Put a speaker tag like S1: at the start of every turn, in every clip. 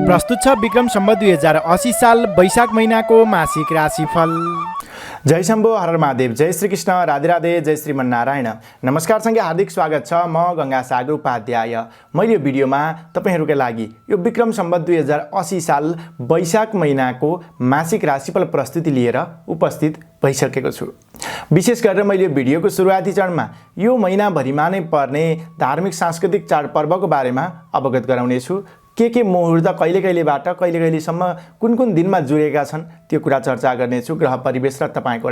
S1: प्रस्तुत छ विक्रम सम्वत 2080 साल वैशाख महिनाको मासिक राशिफल। जय शम्भो, हर महादेव, जय श्री कृष्ण, राधे राधे, जय श्रीमन्नारायण। नमस्कार सँगै हार्दिक स्वागत छ। म गंगा सागर उपाध्याय। मैले यो भिडियोमा तपाईहरुका लागि यो विक्रम सम्वत 2080 साल वैशाख महिनाको मासिक राशिफल प्रस्तुति लिएर उपस्थित भइसकेको छु। विशेष गरेर मैले यो भिडियोको सुरुवाती चरणमा यो महिनाभरिमा नै पर्ने धार्मिक सांस्कृतिक चाडपर्वको बारेमा अवगत गराउने छु। के मुहूर्त कहिले-कहिलेबाट कहिले-कहिलेसम्म कुन दिनमा जुरेका छन् त्यो कुरा चर्चा गर्नेछु। ग्रह परिवेश र तपाईको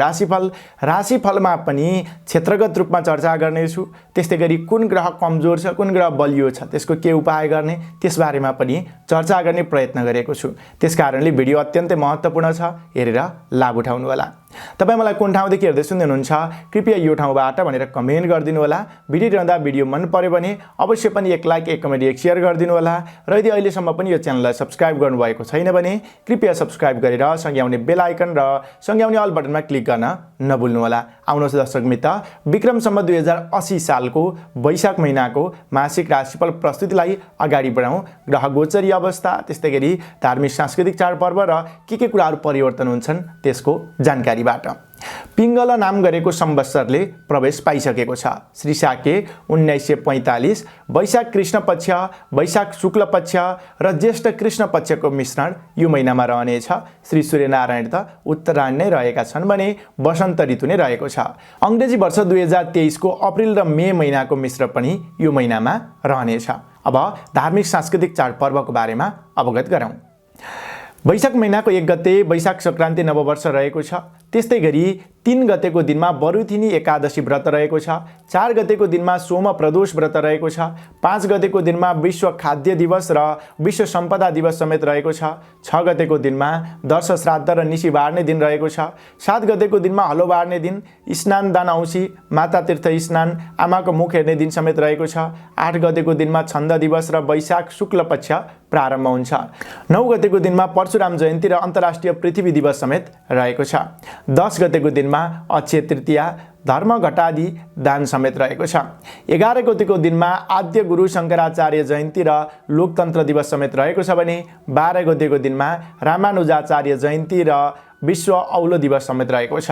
S1: राशिफलमा पनि क्षेत्रगत रूपमा चर्चा गर्नेछु। त्यस्तै गरी कुन ग्रह कमजोर छ, कुन ग्रह बलियो छ, त्यसको के उपाय गर्ने, त्यसबारेमा पनि चर्चा गर्ने प्रयत्न गरेको छु। त्यसकारणले भिडियो अत्यन्तै महत्त्वपूर्ण छ, हेरेर लाभ उठाउनु होला। तपाई मलाई कुन ठाउँदेखि हेर्दै सुन्दै हुनुहुन्छ कृपया यो ठाउँबाट भनेर कमेन्ट गरिदिनु होला। भिडियो हेर्दा भिडियो मन पर्यो भने अवश्य पनि एक लाइक, एक कमेन्ट, एक शेयर गरिदिनु होला। र यदि अहिलेसम्म पनि यो च्यानललाई सब्स्क्राइब गर्नुभएको छैन भने कृपया सब्स्क्राइब गरेर सँगै आउने बेल आइकन र सँगै आउने अल बटनमा क्लिक गर्न नभुल्नु होला। आउनुहोस् दर्शक मित्र, विक्रम सम्वत 2080 सालको वैशाख महिनाको मासिक राशिफल प्रस्तुतिलाई अगाडि बढाउँ। ग्रह गोचरी अवस्था, त्यस्तै गरी धार्मिक सांस्कृतिक चाडपर्व र के कुराहरू परिवर्तन हुन्छन् त्यसको जानकारी। पिङ्गल नाम गरेको संवत्सरले प्रवेश पाइसकेको छ। श्री शाके 1945 वैशाख कृष्ण पक्ष, वैशाख शुक्ल पक्ष र ज्येष्ठ कृष्ण पक्षको मिश्रण यो महिनामा रहनेछ। श्री सूर्यनारायण त उत्तरायण नै रहेका छन् भने वसन्त ऋतु नै रहेको छ। अंग्रेजी वर्ष 2023 को अप्रिल र मे महिनाको मिश्र पनि यो महिनामा रहनेछ। अब धार्मिक सांस्कृतिक चाडपर्वको बारेमा अवगत गरौँ। वैशाख महिनाको 1 गते वैशाख संक्रान्ति नववर्ष रहेको छ। त्यस्तै गरी 3 गतेको दिनमा बरुथिनी एकादशी व्रत रहेको छ। 4 गतेको दिनमा सोम प्रदोष व्रत रहेको छ। 5 गतेको दिनमा विश्व खाद्य दिवस र विश्व सम्पदा दिवस समेत रहेको छ। 6 गतेको दिनमा दर्श श्राद्ध र निसी बार्ने दिन रहेको छ। 7 गतेको दिनमा हलो बार्ने दिन, स्नान दान औँसी, माता तीर्थ स्नान, आमाको मुख हेर्ने दिन समेत रहेको छ। 8 गतेको दिनमा छन्द दिवस र वैशाख शुक्ल पक्ष प्रारम्भ हुन्छ। 9 गतेको दिनमा परशुराम जयन्ती र अन्तर्राष्ट्रिय पृथ्वी दिवस समेत रहेको छ। 10 गतेको दिनमा अक्षय तृतीया, धर्म घटादि दान समेत रहेको छ। 11 गतेको दिनमा आद्य गुरु शंकराचार्य जयन्ती र लोकतन्त्र दिवस समेत रहेको छ भने 12 गतेको दिनमा रामानुजाचार्य जयन्ती र विश्व औलो दिवस समेत रहेको छ।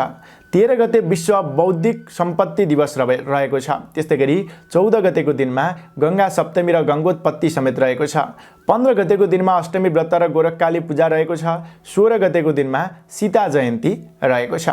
S1: 13 गते विश्व बौद्धिक सम्पत्ति दिवस रहेको छ। त्यस्तै गरी 14 गतेको दिनमा गंगा सप्तमी र गंगोत्पत्ति समेत रहेको छ। 15 गतेको दिनमा अष्टमी व्रत र गोरखकाली पूजा रहेको छ। 16 गतेको दिनमा सीता जयन्ती रहेको छ।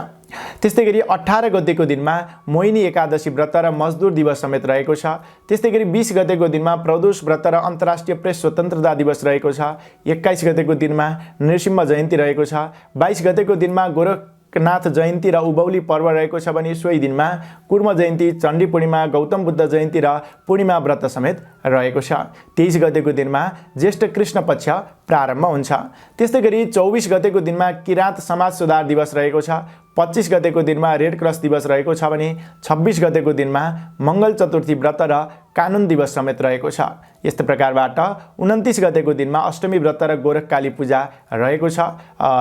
S1: त्यस्तै गरी 18 गतेको दिनमा मोहिनी एकादशी व्रत र मजदुर दिवस समेत रहेको छ। त्यस्तै गरी 20 गतेको दिनमा प्रदोष व्रत र अन्तर्राष्ट्रिय प्रेस स्वतन्त्रता दिवस रहेको छ। 21 गतेको दिनमा नृसिंह जयन्ती रहेको छ। 22 गतेको दिनमा गोरखनाथ जयन्ती र उभौली पर्व रहेको छ भने सोही दिनमा कुर्म जयन्ती, चण्डी पूर्णिमा, गौतम बुद्ध जयन्ती र पूर्णिमा व्रत समेत रहेको छ। 23 गतेको दिनमा ज्येष्ठ कृष्ण पक्ष प्रारम्भ हुन्छ। त्यस्तै गरी 24 गतेको दिनमा किराँत समाज सुधार दिवस रहेको छ। 25 गतेको दिनमा रेड क्रस दिवस रहेको छ भने 26 गतेको दिनमा मंगल चतुर्थी व्रत र कानुन दिवस समेत रहेको छ। यस्तै प्रकारबाट 29 गतेको दिनमा अष्टमी व्रत र गोरखकाली पूजा रहेको छ।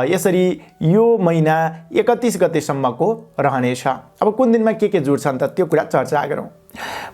S1: यसरी यो महिना 31 गतेसम्मको रहनेछ। अब कुन दिनमा के जुड्छन् त त्यो कुरा चर्चा गरौँ।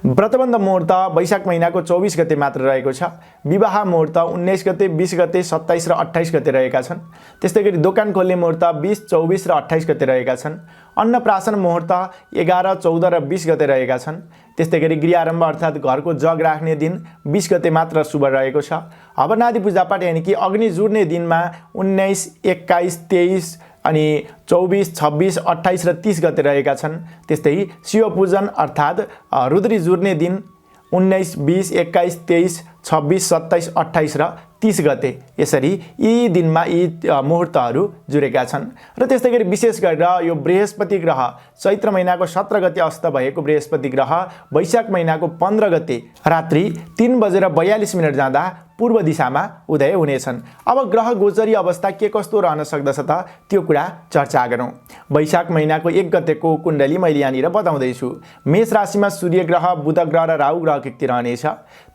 S1: व्रतबन्ध मुहूर्त वैशाख महिनाको 24 गते मात्र रहेको छ। विवाह मुहूर्त 19 गते, 20 गते, 27 र 28 गते रहेका छन्। त्यस्तै गरी दोकान खोल्ने मुहूर्त 20, 24 र 28 गते रहेका छन्। अन्नप्राशन मुहूर्त 11, 14 र 20 गते रहेका छन्। त्यस्तै गरी गृहारम्भ अर्थात् घरको जग राख्ने दिन 20 गते मात्र शुभ रहेको छ। हवनादि पूजापाठ यानि कि अग्नि जुर्ने दिनमा 19, 21, 23 अनि 24, 26, 28 र 30 गते रहेका छन्। त्यस्तै शिव पूजन अर्थात् रुद्री जुर्ने दिन 19, 20, 21, 23, 26, 27, 28 र 30 गते। यसरी यी दिनमा यी मुहूर्तहरू जुरेका छन्। र त्यस्तै गरी विशेष गरेर यो बृहस्पति ग्रह चैत्र महिनाको 17 गते अस्त भएको बृहस्पति ग्रह वैशाख महिनाको 15 गते रात्रि 3:42 जाँदा पूर्व दिशामा उदय हुनेछन्। अब ग्रह गोचरी अवस्था के कस्तो रहन सक्दछ त त्यो कुरा चर्चा गरौँ। वैशाख महिनाको 1 गतेको कुण्डली मैले यहाँनिर बताउँदैछु। मेष राशिमा सूर्य ग्रह, बुध ग्रह र राहु ग्रह कृति रहनेछ।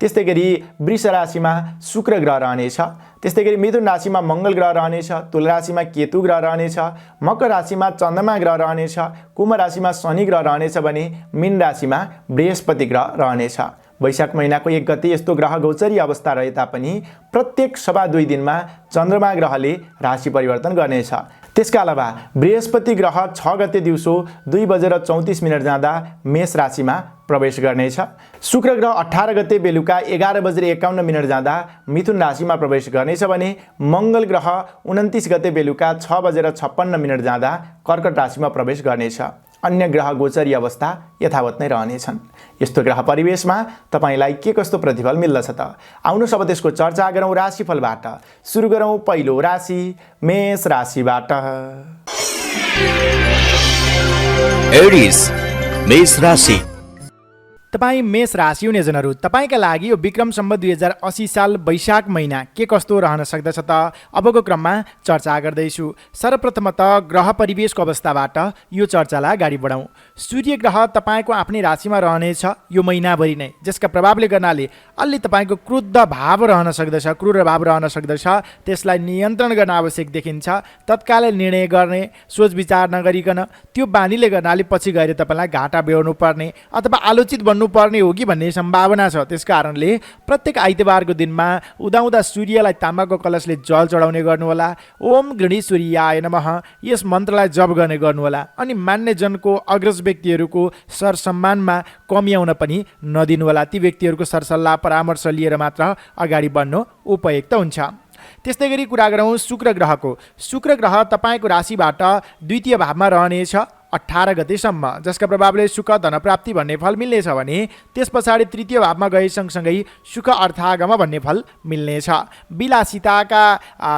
S1: त्यस्तै गरी वृष राशिमा शुक्र ग्रह रहनेछ। त्यस्तै गरी मिथुन राशिमा मंगल ग्रह रहनेछ। तुला राशिमा केतु ग्रह रहनेछ। मकर राशिमा चन्द्रमा ग्रह रहनेछ। कुम्भ राशिमा शनि ग्रह रहनेछ भने मीन राशिमा बृहस्पति ग्रह रहनेछ। वैशाख महिनाको 1 गते यस्तो ग्रह गोचरी अवस्था रहे तापनि प्रत्येक सवा 2 दिनमा चन्द्रमा ग्रहले राशि परिवर्तन गर्नेछ। त्यसका अलावा बृहस्पति ग्रह 6 गते दिउँसो 2:34 जाँदा मेष राशिमा प्रवेश गर्नेछ। शुक्र ग्रह 18 गते बेलुका 11:51 जाँदा मिथुन राशिमा प्रवेश गर्नेछ भने मङ्गल ग्रह 29 गते बेलुका 6:56 जाँदा कर्कट राशिमा प्रवेश गर्नेछ। अन्य ग्रह गोचरी अवस्था यथावत नै रहनेछन्। यस्तो ग्रह परिवेशमा तपाईलाई के कस्तो प्रतिफल मिल्दछ त? आउनुहोस् अब त्यसको चर्चा गरौँ राशिफलबाट। सुरु गरौँ पहिलो राशि मेष राशिबाट।
S2: एरिस मेष राशि।
S1: तपाईँ मेष राशि हुनेजनहरू, तपाईँका लागि यो विक्रम सम्वत 2080 साल वैशाख महिना के कस्तो रहन सक्दछ त अबको क्रममा चर्चा गर्दैछु। सर्वप्रथमतः ग्रह परिवेशको अवस्थाबाट यो चर्चालाई अगाडि बढाउँ। सूर्य ग्रह तपाईँको आफ्नै राशिमा रहनेछ यो महिनाभरि नै, जसका प्रभावले गर्नाले अलि तपाईँको क्रुद्ध भाव रहन सक्दछ, क्रूर भाव रहन सक्दछ। त्यसलाई नियन्त्रण गर्न आवश्यक देखिन्छ। तत्कालै निर्णय गर्ने, सोच विचार नगरिकन त्यो बानीले गर्नाले पछि गएर तपाईँलाई घाटा बेहोर्नु पर्ने अथवा आलोचित पर्ने हो कि भन्ने सम्भावना छ। त्यस कारणले प्रत्येक आइतबारको दिनमा उदाउँदा सूर्यलाई ताम्बाको कलशले जल चढाउने गर्नुहोला। ओम गणेश्वरीयाय नमः यस मन्त्रलाई जप गर्ने गर्नुहोला। अनि मान्यजनको अग्रज व्यक्तिहरूको सरसम्मानमा कमी आउन पनि नदिनुहोला। ती व्यक्तिहरूको सरसल्लाह परामर्श लिएर मात्र अगाडि बढ्नु उपयुक्त हुन्छ। त्यस्तै गरी कुरा गरौँ शुक्र ग्रहको। शुक्र ग्रह तपाईँको राशिबाट द्वितीय भावमा रहनेछ 18 गतेसम्म, जसका प्रभावले सुख धनप्राप्ति भन्ने फल मिल्नेछ भने त्यस पछाडि तृतीय भावमा गए सँगसँगै सुख अर्थागम भन्ने फल मिल्नेछ। विलासिताका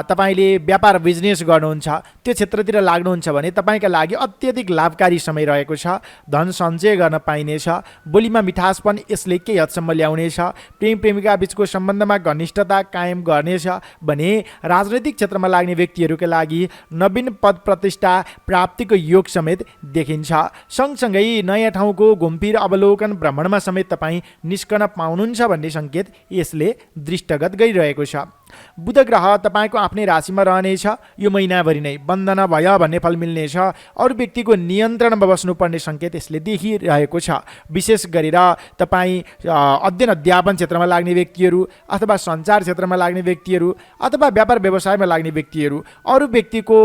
S1: तपाईँले व्यापार बिजनेस गर्नुहुन्छ, त्यो क्षेत्रतिर लाग्नुहुन्छ भने तपाईँका लागि अत्यधिक लाभकारी समय रहेको छ। धन सञ्चय गर्न पाइनेछ। बोलीमा मिठासपन यसले केही हदसम्म ल्याउनेछ। प्रेम प्रेमिका बीचको सम्बन्धमा घनिष्ठता कायम गर्नेछ भने राजनैतिक क्षेत्रमा लाग्ने व्यक्तिहरूका लागि नवीन पद प्रतिष्ठा प्राप्तिको योग समेत देखिन्छ। सँगसँगै नयाँ ठाउँको घुमफिर अवलोकन भ्रमणमा समेत तपाईँ निस्कन पाउनुहुन्छ भन्ने सङ्केत यसले दृष्टगत गरिरहेको छ। बुध ग्रह तपाईँको आफ्नै राशिमा रहनेछ यो महिनाभरि नै। बन्धन भयो भन्ने फल मिल्नेछ। अरू व्यक्तिको नियन्त्रणमा बस्नुपर्ने सङ्केत यसले देखिरहेको छ। विशेष गरेर तपाईँ अध्ययन अध्यापन क्षेत्रमा लाग्ने व्यक्तिहरू अथवा सञ्चार क्षेत्रमा लाग्ने व्यक्तिहरू अथवा व्यापार व्यवसायमा लाग्ने व्यक्तिहरू अरू व्यक्तिको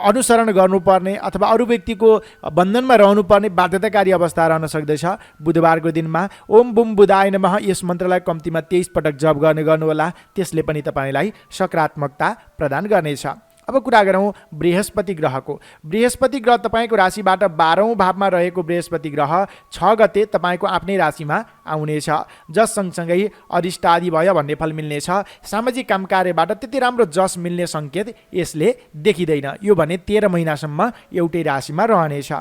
S1: अनुसरण गर्नुपर्ने अथवा अरू व्यक्तिको बन्धनमा रहनुपर्ने बाध्यताकारी अवस्था रहन सक्दछ। बुधबारको दिनमा ओम बुम बुधाय नमः यस मन्त्रलाई कम्तीमा 23 पटक जप गर्ने गर्नुहोला। त्यसले पनि तपाईँलाई सकारात्मकता प्रदान गर्नेछ। अब कुरा गरौँ बृहस्पति ग्रहको। बृहस्पति ग्रह तपाईँको राशिबाट 12औं भावमा रहेको बृहस्पति ग्रह 6 गते तपाईँको आफ्नै राशिमा आउनेछ, जस सँगसँगै अरिष्टादि भयो भन्ने फल मिल्नेछ। सामाजिक काम कार्यबाट त्यति राम्रो जस मिल्ने सङ्केत यसले देखिँदैन। यो भने 13 महिनासम्म एउटै राशिमा रहनेछ।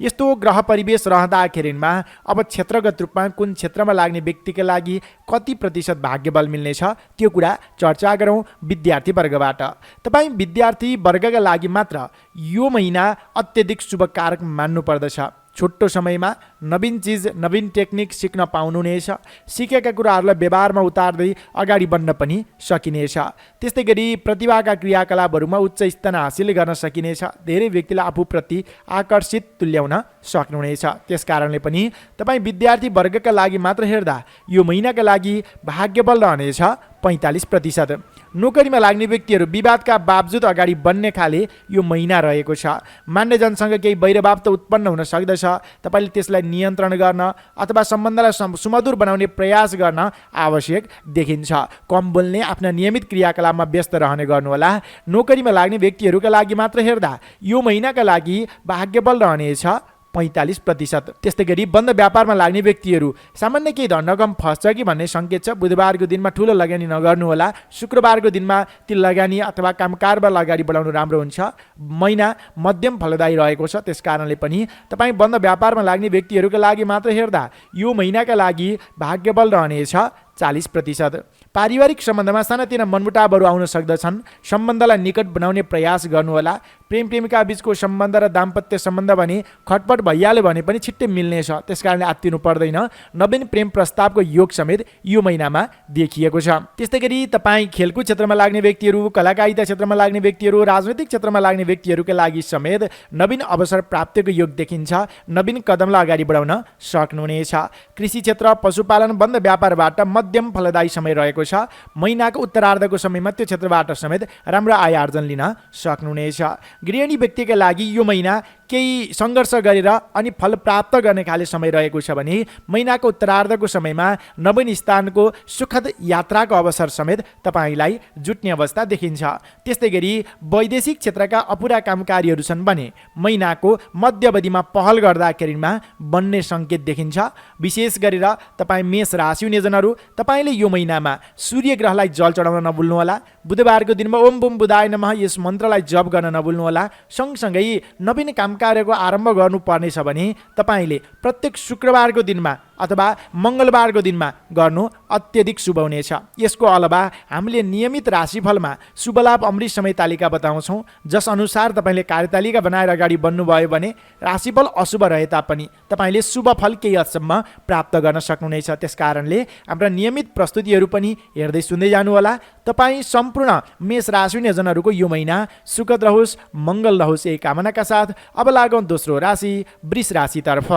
S1: यस्तो ग्रह परिवेश रहँदाखेरिमा अब क्षेत्रगत रूपमा कुन क्षेत्रमा लाग्ने व्यक्तिका लागि कति प्रतिशत भाग्यबल मिल्नेछ त्यो कुरा चर्चा गरौँ विद्यार्थी वर्गबाट। तपाईँ विद्यार्थी वर्गका लागि मात्र यो महिना अत्यधिक शुभकारक मान्नुपर्दछ। छोटो समयमा नवीन चिज नवीन टेक्निक सिक्न पाउनुहुनेछ। सिकेका कुराहरूलाई व्यवहारमा उतार्दै अगाडि बढ्न पनि सकिनेछ। त्यस्तै गरी प्रतिभाका क्रियाकलापहरूमा उच्च स्थान हासिल गर्न सकिनेछ। धेरै व्यक्तिलाई आफूप्रति आकर्षित तुल्याउन सक्नुहुनेछ। त्यस कारणले पनि तपाईँ विद्यार्थी वर्गका लागि मात्र हेर्दा यो महिनाका लागि भाग्यबल रहनेछ 45%। नोकरीमा लाग्ने व्यक्तिहरू विवादका बावजुद अगाडि बढ्ने खाले यो महिना रहेको छ। मान्यजनसँग केही वैरभाव त उत्पन्न हुन सक्दछ। तपाईँले त्यसलाई नियन्त्रण गर्न अथवा सम्बन्धलाई सुमधुर बनाउने प्रयास गर्न आवश्यक देखिन्छ। कम बोल्ने, आफ्ना नियमित क्रियाकलापमा व्यस्त रहने गर्नुहोला। नोकरीमा लाग्ने व्यक्तिहरूका लागि मात्र हेर्दा यो महिनाका लागि भाग्यबल रहनेछ 45%। त्यस्तै गरी बन्द व्यापारमा लाग्ने व्यक्तिहरू सामान्य केही धनरकम फस्छ कि भन्ने सङ्केत छ। बुधबारको दिनमा ठुलो लगानी नगर्नुहोला। शुक्रबारको दिनमा ती लगानी अथवा कामकाजबाट अगाडि बढाउनु राम्रो हुन्छ। महिना मध्यम फलदायी रहेको छ। त्यस कारणले पनि तपाईँ बन्द व्यापारमा लाग्ने व्यक्तिहरूका लागि मात्र हेर्दा यो महिनाका लागि भाग्यबल रहनेछ 40%। पारिवारिक सम्बन्धमा सानातिना मनमुटावहरू आउन सक्दछन्, सम्बन्धलाई निकट बनाउने प्रयास गर्नुहोला। प्रेम प्रेमिका बीचको सम्बन्ध र दाम्पत्य सम्बन्ध भने खटपट भइहाल्यो भने पनि छिट्टै मिल्नेछ, त्यसकारणले आत्तिनु पर्दैन। नवीन प्रेम प्रस्तावको योग समेत यो महिनामा देखिएको छ। त्यस्तै गरी तपाईँ खेलकुद क्षेत्रमा लाग्ने व्यक्तिहरू, कलाकारिता क्षेत्रमा लाग्ने व्यक्तिहरू, राजनैतिक क्षेत्रमा लाग्ने व्यक्तिहरूका लागि समेत नवीन अवसर प्राप्तिको योग देखिन्छ। नवीन कदमलाई अगाडि बढाउन सक्नुहुनेछ। कृषि क्षेत्र, पशुपालन, बन्द व्यापारबाट मध्यम फलदायी समय रहेको छ। महिनाको उत्तरार्धको समयमा त्यो क्षेत्रबाट समेत राम्रो आय आर्जन लिन सक्नुहुनेछ। गृहिणी व्यक्तिका लागि यो महिना केही सङ्घर्ष गरेर अनि फल प्राप्त गर्ने खाले समय रहेको छ भने महिनाको उत्तरार्धको समयमा नवीन स्थानको सुखद यात्राको अवसर समेत तपाईँलाई जुट्ने अवस्था देखिन्छ। त्यस्तै गरी वैदेशिक क्षेत्रका अपुरा कामकारीहरू छन् भने महिनाको मध्यावधिमा पहल गर्दाखेरिमा बन्ने सङ्केत देखिन्छ। विशेष गरेर तपाईँ मेष राशि हुनेजनहरू, तपाईँले यो महिनामा सूर्य ग्रहलाई जल चढाउन नभुल्नुहोला। बुधबारको दिनमा ओम बुम बुधाय नमः यस मन्त्रलाई जप गर्न नभुल्नुहोला। सँगसँगै नवीन कामकार्यको आरम्भ गर्नुपर्नेछ भने तपाईँले प्रत्येक शुक्रबारको दिनमा अथवा मङ्गलबारको दिनमा गर्नु अत्यधिक शुभ हुनेछ। यसको अलावा हामीले नियमित राशिफलमा शुभलाभ अमृत समय तालिका बताउँछौँ, जस अनुसार तपाईँले कार्यतालिका बनाएर अगाडि बढ्नुभयो भने राशिफल अशुभ रहे तापनि तपाईँले शुभ फल केही हदसम्म प्राप्त गर्न सक्नुहुनेछ। त्यसकारणले हाम्रा नियमित प्रस्तुतिहरू पनि हेर्दै सुन्दै जानुहोला। तपाईँ सम्पूर्ण मेष राशि हुनेजनहरूको यो महिना सुखद रहोस्, मङ्गल रहोस् यही कामनाका साथ अब लागौँ दोस्रो राशि वृष राशितर्फ।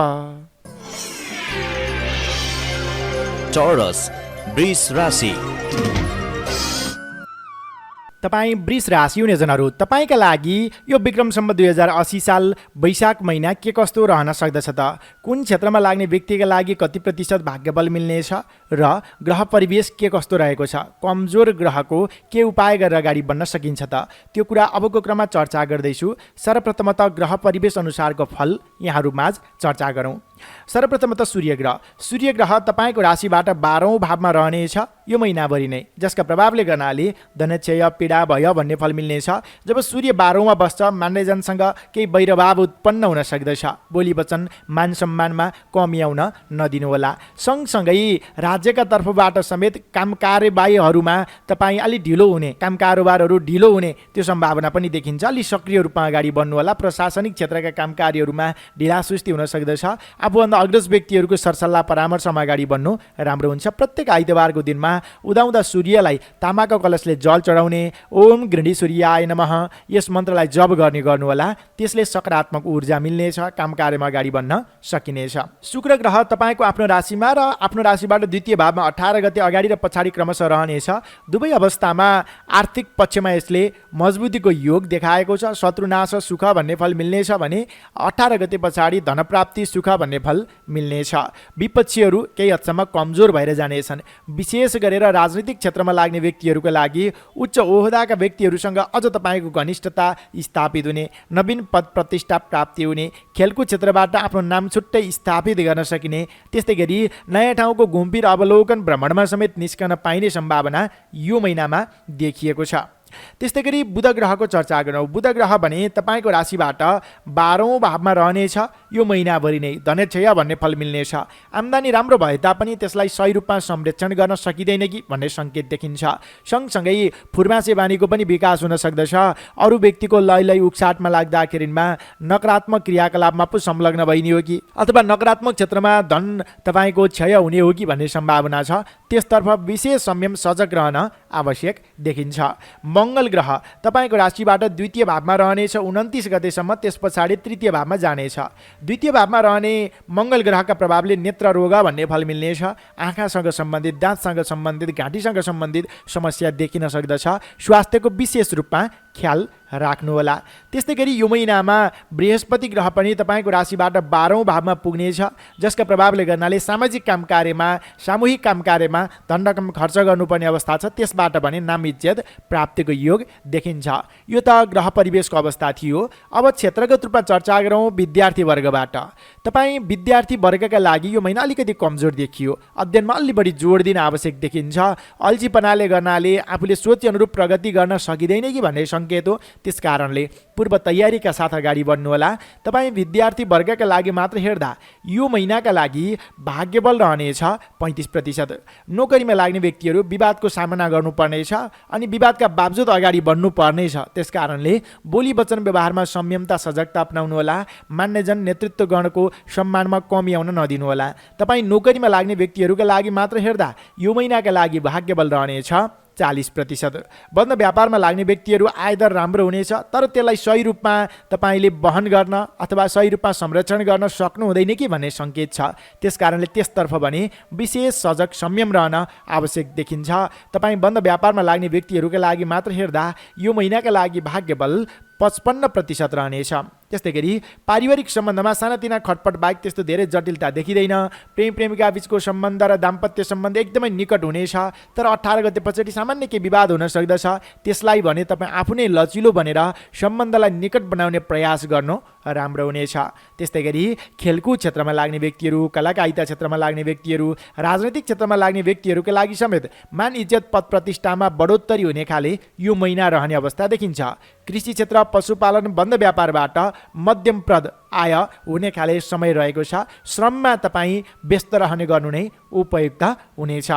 S2: टोरस वृष राशि।
S1: तपाईँ वृष राशि हुनेजनहरू, तपाईँका लागि यो विक्रम सम्वत 2080 साल वैशाख महिना के कस्तो रहन सक्दछ त? कुन क्षेत्रमा लाग्ने व्यक्तिका लागि कति प्रतिशत भाग्यबल मिल्नेछ र ग्रह परिवेश के कस्तो रहेको छ? कमजोर ग्रहको के उपाय गरेर अगाडि बढ्न सकिन्छ त? त्यो कुरा अबको क्रममा चर्चा गर्दैछु। सर्वप्रथमतः ग्रह परिवेश अनुसारको फल यहाँहरूमाझ चर्चा गरौँ। सर्वप्रथमतः सूर्य ग्रह तपाईँको राशिबाट 12औं भावमा रहनेछ यो महिनाभरि नै, जसका प्रभावले गर्नाले धनक्षय, पीडा, भय भन्ने फल मिल्नेछ। जब सूर्य 12औंमा बस्छ, मान्यजनसँग केही वैरभाव उत्पन्न हुन सक्दछ। बोली वचन, मान सम्मानमा कमी आउन नदिनुहोला। सँगसँगै राज्यका तर्फबाट समेत काम कार्यवाहीहरूमा तपाईँ अलि ढिलो हुने, काम कारोबारहरू ढिलो हुने त्यो सम्भावना पनि देखिन्छ। अलि सक्रिय रूपमा अगाडि बढ्नुहोला। प्रशासनिक क्षेत्रका काम कार्यहरूमा ढिलासुस्ती हुन सक्दछ। आफूभन्दा अग्रज व्यक्तिहरूको सरसल्लाह परामर्शमा अगाडि बढ्नु राम्रो हुन्छ। प्रत्येक आइतबारको दिनमा उदाउँदा सूर्यलाई तामाको कलशले जल चढाउने, ओम गृहिणी सूर्याय नमः यस मन्त्रलाई जप गर्नुहोला। त्यसले सकारात्मक ऊर्जा मिल्नेछ, काम कार्यमा अगाडि बढ्न सकिनेछ। शुक्र ग्रह तपाईँको आफ्नो राशिमा र आफ्नो राशिबाट द्वितीय भावमा 18 गते अगाडि र पछाडि क्रमशः रहनेछ। दुवै अवस्थामा आर्थिक पक्षमा यसले मजबुतीको योग देखाएको छ। शत्रुनाश, सुख भन्ने फल मिल्नेछ भने 18 गते पछाडि धनप्राप्ति, सुख भन्ने फल मिल्नेछ। विपक्षीहरू केही हदसम्म कमजोर भएर जानेछन्। विशेष गरेर राजनीतिक क्षेत्रमा लाग्ने व्यक्तिहरूका लागि उच्च ओहदाका व्यक्तिहरूसँग अझ तपाईँको घनिष्ठता स्थापित हुने, नवीन पद प्रतिष्ठा प्राप्ति हुने, खेलकुद क्षेत्रबाट आफ्नो नाम छुट्टै स्थापित गर्न सकिने, त्यस्तै गरी नयाँ ठाउँको घुमफिर अवलोकन भ्रमणमा समेत निस्कन पाइने सम्भावना यो महिनामा देखिएको छ। त्यस्तै गरी बुध ग्रहको चर्चा गरौँ। बुध ग्रह भने तपाईँको राशिबाट 12औं भावमा रहनेछ यो महिनाभरि नै। धनक्षय भन्ने फल मिल्नेछ। आम्दानी राम्रो भए तापनि त्यसलाई सही रूपमा संरक्षण गर्न सकिँदैन कि भन्ने सङ्केत देखिन्छ। सँगसँगै फुर्मासे बानीको पनि विकास हुन सक्दछ। अरू व्यक्तिको लय उक्साटमा लाग्दाखेरिमा नकारात्मक क्रियाकलापमा पो संलग्न भइने हो कि अथवा नकारात्मक क्षेत्रमा धन तपाईँको क्षय हुने हो कि भन्ने सम्भावना छ। त्यसतर्फ विशेष संयम सजग रहन आवश्यक देखिन्छ। मङ्गल ग्रह तपाईँको राशिबाट द्वितीय भावमा रहनेछ 29 गतेसम्म, त्यस पछाडि तृतीय भावमा जानेछ। द्वितीय भावमा रहने मङ्गल ग्रहका प्रभावले नेत्र रोग भन्ने फल मिल्नेछ। आँखासँग सम्बन्धित, दाँतसँग सम्बन्धित, घाँटीसँग सम्बन्धित समस्या देखिन सक्दछ। स्वास्थ्यको विशेष रूपमा ख्याल राख्नुहोला। त्यस्तै गरी यो महिनामा बृहस्पति ग्रह पनि तपाईँको राशिबाट 12औं भावमा पुग्नेछ, जसका प्रभावले गर्नाले सामाजिक काम कार्यमा, सामूहिक काम कार्यमा धन रकम खर्च गर्नुपर्ने अवस्था छ। त्यसबाट भने नाम इज्जत प्राप्तिको योग देखिन्छ। यो त ग्रह परिवेशको अवस्था थियो। अब क्षेत्रगत रूपमा चर्चा गरौँ विद्यार्थी वर्गबाट। तपाईँ विद्यार्थी वर्गका लागि यो महिना अलिकति कमजोर देखियो। अध्ययनमा अलि बढी जोड दिन आवश्यक देखिन्छ। अल्छीपनाले गर्नाले आफूले सोचे अनुरूप प्रगति गर्न सकिँदैन कि भन्ने सङ्केत हो। त्यस कारणले पूर्व तयारीका साथ अगाडि बढ्नुहोला। तपाईँ विद्यार्थी वर्गका लागि मात्र हेर्दा यो महिनाका लागि भाग्यबल रहनेछ 35%। नोकरीमा लाग्ने व्यक्तिहरू विवादको सामना गर्नुपर्नेछ अनि विवादका बावजुद अगाडि बढ्नुपर्नेछ। त्यस कारणले बोली वचन व्यवहारमा संयमता सजगता अपनाउनुहोला। मान्यजन नेतृत्वगणको सम्मानमा कमी आउन नदिनुहोला। तपाईँ नोकरीमा लाग्ने व्यक्तिहरूका लागि मात्र हेर्दा यो महिनाका लागि भाग्यबल रहनेछ 40%। बन्द व्यापारमा लाग्ने व्यक्तिहरू आयदर राम्रो हुनेछ, तर त्यसलाई सही रूपमा तपाईँले वहन गर्न अथवा सही रूपमा संरक्षण गर्न सक्नु हुँदैन कि भन्ने सङ्केत छ। त्यस कारणले त्यसतर्फ भने विशेष सजग संयम रहन आवश्यक देखिन्छ। तपाईँ बन्द व्यापारमा लाग्ने व्यक्तिहरूका लागि मात्र हेर्दा यो महिनाका लागि भाग्यबल 55% रहनेछ। त्यस्तै गरी पारिवारिक सम्बन्धमा सानातिना खटपट बाहेक त्यस्तो धेरै जटिलता देखिँदैन। प्रेम प्रेमिका बीचको सम्बन्ध र दाम्पत्य सम्बन्ध एकदमै निकट हुनेछ, तर 18 गते पछाडि सामान्य केही विवाद हुन सक्दछ। त्यसलाई भने तपाईँ आफू नै लचिलो बनेर सम्बन्धलाई निकट बनाउने प्रयास गर्नु राम्रो हुनेछ। त्यस्तै गरी खेलकुद क्षेत्रमा लाग्ने व्यक्तिहरू, कलाकारिता क्षेत्रमा लाग्ने व्यक्तिहरू, राजनैतिक क्षेत्रमा लाग्ने व्यक्तिहरूका लागि समेत मान इज्जत पद प्रतिष्ठामा बढोत्तरी हुने खाले यो महिना रहने अवस्था देखिन्छ। कृषि क्षेत्र, पशुपालन, बन्द व्यापारबाट मध्यमप्रद आय हुने खाले समय रहेको छ। श्रममा तपाईँ व्यस्त रहने गर्नु नै उपयुक्त हुनेछ।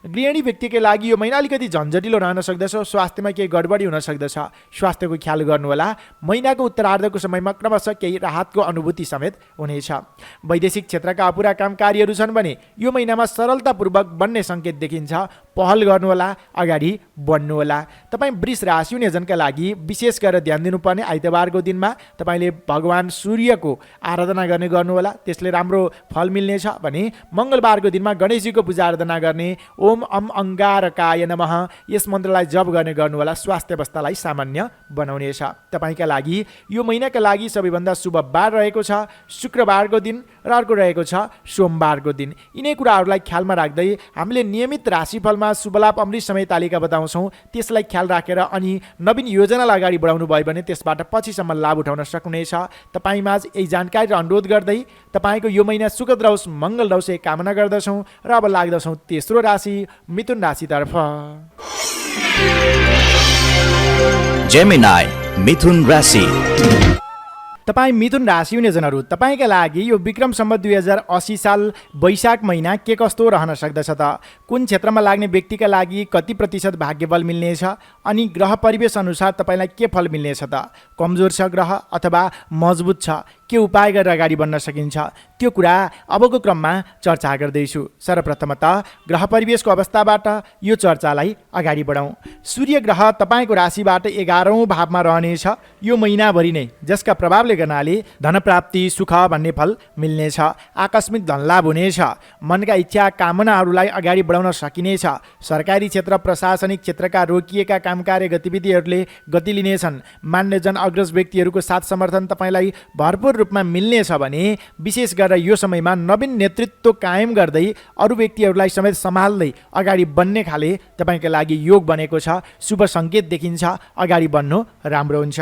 S1: गृहिणी व्यक्तिकै लागि यो महिना अलिकति झन्झटिलो रहन सक्दछ। स्वास्थ्यमा केही गडबडी हुन सक्दछ, स्वास्थ्यको ख्याल गर्नुहोला। महिनाको उत्तरार्धको समयमा क्रमशः केही राहतको अनुभूति समेत हुनेछ। वैदेशिक क्षेत्रका अपुरा काम कार्यहरू छन् भने यो महिनामा सरलतापूर्वक बन्ने सङ्केत देखिन्छ। पहल गर्नुहोला, अगाडि बढ्नुहोला। तपाईँ वृष राशि हुनेजनका लागि विशेष गरेर ध्यान दिनुपर्ने आइतबारको दिनमा तपाईँले भगवान सूर्यको आराधना गर्ने गर्नुहोला, त्यसले राम्रो फल मिल्नेछ भने मङ्गलबारको दिनमा गणेशजीको पूजा आराधना गर्ने, ओम अम अङ्गारकाय नमः यस मन्त्रलाई जप गर्ने गर्नुहोला। स्वास्थ्य अवस्थालाई सामान्य बनाउनेछ। तपाईँका लागि यो महिनाका लागि सबैभन्दा शुभ बार रहेको छ शुक्रबारको दिन र अर्को रहेको छ सोमबारको दिन। यिनै कुराहरूलाई ख्यालमा राख्दै हामीले नियमित राशिफलमा शुभलाभ अमृत समय तालिका बताउँछौँ। त्यसलाई ख्याल राखेर अनि नवीन योजनालाई अगाडि बढाउनु भयो भने त्यसबाट पछिसम्म लाभ उठाउन सक्नुहुनेछ। तपाईँमा यही जानकारी र अनुरोध गर्दै तपाईँको यो महिना सुखद रहोस्, मङ्गल रहोस् कामना गर्दछौँ र अब लाग्दछौँ तेस्रो राशि मिथुन राशितर्फ।
S2: जेमिनाई मिथुन राशि।
S1: तपाईँ मिथुन राशि हुनेजनहरू, तपाईँका लागि यो विक्रम सम्वत 2080 साल वैशाख महिना के कस्तो रहन सक्दछ त? कुन क्षेत्रमा लाग्ने व्यक्तिका लागि कति प्रतिशत भाग्यबल मिल्नेछ अनि ग्रह परिवेश अनुसार तपाईँलाई के फल मिल्नेछ त? कमजोर छ ग्रह अथवा मजबुत छ? के उपाय गरेर अगाडि बढ्न सकिन्छ? त्यो कुरा अबको क्रममा चर्चा गर्दैछु। सर्वप्रथमतः ग्रह परिवेशको अवस्थाबाट यो चर्चालाई अगाडि बढाउँ। सूर्य ग्रह तपाईँको राशिबाट 11औँ भावमा रहनेछ यो महिनाभरि नै, जसका प्रभावले गर्नाले धनप्राप्ति, सुख भन्ने फल मिल्नेछ। आकस्मिक धनलाभ हुनेछ। मनका इच्छा कामनाहरूलाई अगाडि बढाउन सकिनेछ। सरकारी क्षेत्र, प्रशासनिक क्षेत्रका रोकिएका कामकार्य गतिविधिहरूले गति लिनेछन्। मान्यजन अग्रज व्यक्तिहरूको साथ समर्थन तपाईँलाई भरपूर रूपमा मिल्नेछ भने विशेष गरेर यो समयमा नवीन नेतृत्व कायम गर्दै अरू व्यक्तिहरूलाई समेत सम्हाल्दै अगाडि बढ्ने खाले तपाईँका लागि योग बनेको छ। शुभ सङ्केत देखिन्छ। अगाडि बढ्नु राम्रो हुन्छ।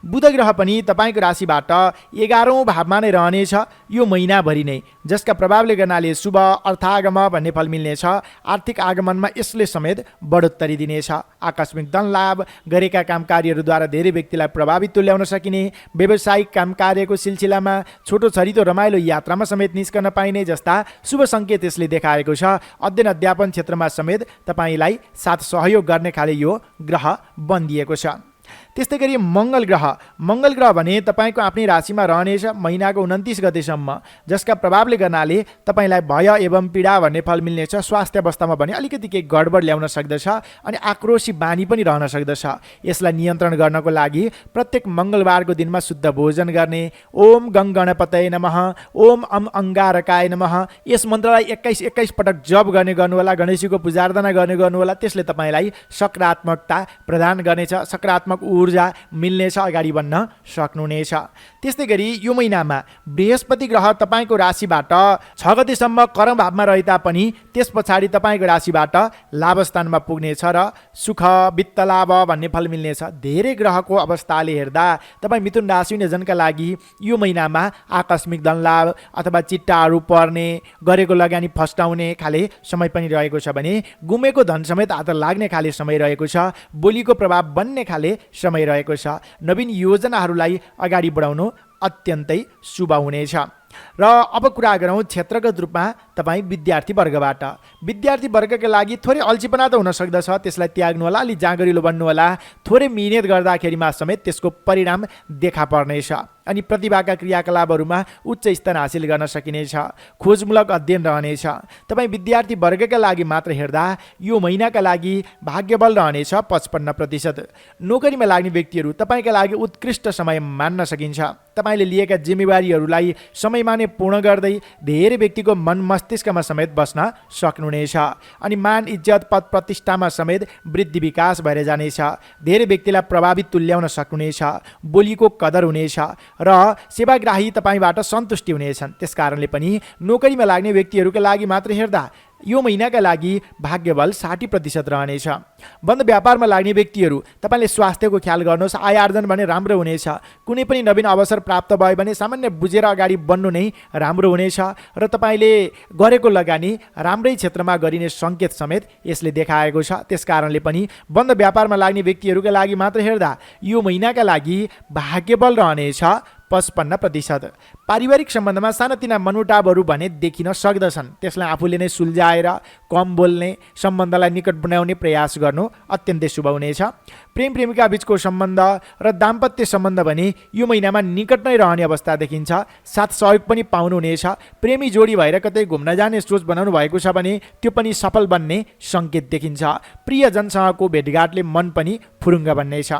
S1: बुध ग्रह पनि तपाईँको राशिबाट 11औँ भावमा नै रहनेछ यो महिनाभरि नै, जसका प्रभावले गर्नाले शुभ अर्थागम भन्ने फल मिल्नेछ। आर्थिक आगमनमा यसले समेत बढोत्तरी दिनेछ। आकस्मिक धन लाभ, गरेका काम कार्यहरूद्वारा धेरै व्यक्तिलाई प्रभावित तुल्याउन सकिने, व्यावसायिक काम कार्यको सिलसिलामा छोटो छरितो रमाइलो यात्रामा समेत निस्कन पाइने जस्ता शुभ सङ्केत यसले देखाएको छ। अध्ययन अध्यापन क्षेत्रमा समेत तपाईँलाई साथ सहयोग गर्ने खाले यो ग्रह बनिएको छ। त्यस्तै गरी मङ्गल ग्रह भने तपाईँको आफ्नै राशिमा रहनेछ महिनाको 29 गतेसम्म, जसका प्रभावले गर्नाले तपाईँलाई भय एवं पीडा भन्ने फल मिल्नेछ। स्वास्थ्य अवस्थामा भने अलिकति केही गडबड ल्याउन सक्दछ अनि आक्रोशी बानी पनि रहन सक्दछ। यसलाई नियन्त्रण गर्नको लागि प्रत्येक मङ्गलबारको दिनमा शुद्ध भोजन गर्ने, ओम गङ गणपतये नमः, ओम अम अङ्गारकाय नमः यस मन्त्रलाई 21 पटक जप गर्ने गर्नुहोला। गणेशजीको पूजा आराधना गर्ने गर्नुहोला। त्यसले तपाईँलाई सकारात्मकता प्रदान गर्नेछ, सकारात्मक ऊर्जा मिल्नेछ, अगाडि बढ्न सक्नुहुनेछ। त्यस्तै गरी यो महिनामा बृहस्पति ग्रह तपाईँको राशिबाट 6 गतेसम्म कर्म भावमा रहे तापनि त्यस पछाडि तपाईँको राशिबाट लाभस्थानमा पुग्नेछ र सुख वित्त लाभ भन्ने फल मिल्नेछ। धेरै ग्रहको अवस्थाले हेर्दा तपाईँ मिथुन राशि हुनेजनका लागि यो महिनामा आकस्मिक धन लाभ अथवा चिट्टाहरू पर्ने, गरेको लगानी फस्टाउने खाले समय पनि रहेको छ भने गुमेको धन समेत हात लाग्ने खाले समय रहेको छ। बोलीको प्रभाव बन्ने खाले समय समय रहेको छ। नवीन योजनाहरूलाई अगाडि बढाउनु अत्यन्तै शुभ हुनेछ। र अब कुरा गरौँ क्षेत्रगत रूपमा तपाईँ विद्यार्थी वर्गबाट। विद्यार्थी वर्गका लागि थोरै अल्छीपना त हुन सक्दछ, त्यसलाई त्याग्नु होला, अलि जाँगरिलो बन्नु होला। थोरै मिहिनेत गर्दाखेरिमा समेत त्यसको परिणाम देखा पर्नेछ अनि प्रतिभाका क्रियाकलापहरूमा उच्च स्तर हासिल गर्न सकिनेछ। खोजमूलक अध्ययन रहनेछ। तपाईँ विद्यार्थी वर्गका लागि मात्र हेर्दा यो महिनाका लागि भाग्यबल रहनेछ 55%। नोकरीमा लाग्ने व्यक्तिहरू तपाईँका लागि उत्कृष्ट समय मान्न सकिन्छ। तपाईँले लिएका जिम्मेवारीहरूलाई समयमा नै पूर्ण गर्दै धेरै व्यक्तिको मन मस्तिष्कमा समेत बस्न सक्नुहुनेछ अनि मान इज्जत पद प्रतिष्ठामा समेत वृद्धि विकास भएर जानेछ। धेरै व्यक्तिलाई प्रभावित तुल्याउन सक्नुहुनेछ। बोलीको कदर हुनेछ र सेवाग्राही तपाईँबाट सन्तुष्टि हुनेछन्। त्यसकारणले पनि नोकरीमा लाग्ने व्यक्तिहरूका लागि मात्र हेर्दा यो महिनाका लागि भाग्यबल 60% रहनेछ। बन्द व्यापारमा लाग्ने व्यक्तिहरू तपाईँले स्वास्थ्यको ख्याल गर्नुहोस्। आय आर्जन भने राम्रो हुनेछ। कुनै पनि नवीन अवसर प्राप्त भयो भने सामान्य बुझेर अगाडि बढ्नु नै राम्रो हुनेछ र तपाईँले गरेको लगानी राम्रै क्षेत्रमा गरिने सङ्केत समेत यसले देखाएको छ। त्यसकारणले पनि बन्द व्यापारमा लाग्ने व्यक्तिहरूका लागि मात्र हेर्दा यो महिनाका लागि भाग्यबल रहनेछ 55%। पारिवारिक सम्बन्धमा सानातिना मनमुटावहरू भने देखिन सक्दछन्। त्यसलाई आफूले नै सुल्झाएर कम बोल्ने, सम्बन्धलाई निकट बनाउने प्रयास गर्नु अत्यन्तै शुभ हुनेछ। प्रेम प्रेमिका बीचको सम्बन्ध र दाम्पत्य सम्बन्ध भने यो महिनामा निकट नै रहने अवस्था देखिन्छ। साथ सहयोग पनि पाउनुहुनेछ। प्रेमी जोडी भएर कतै घुम्न जाने सोच बनाउनु भएको छ भने त्यो पनि सफल बन्ने सङ्केत देखिन्छ। प्रियजनसँगको भेटघाटले मन पनि फुरुङ्ग बन्नेछ।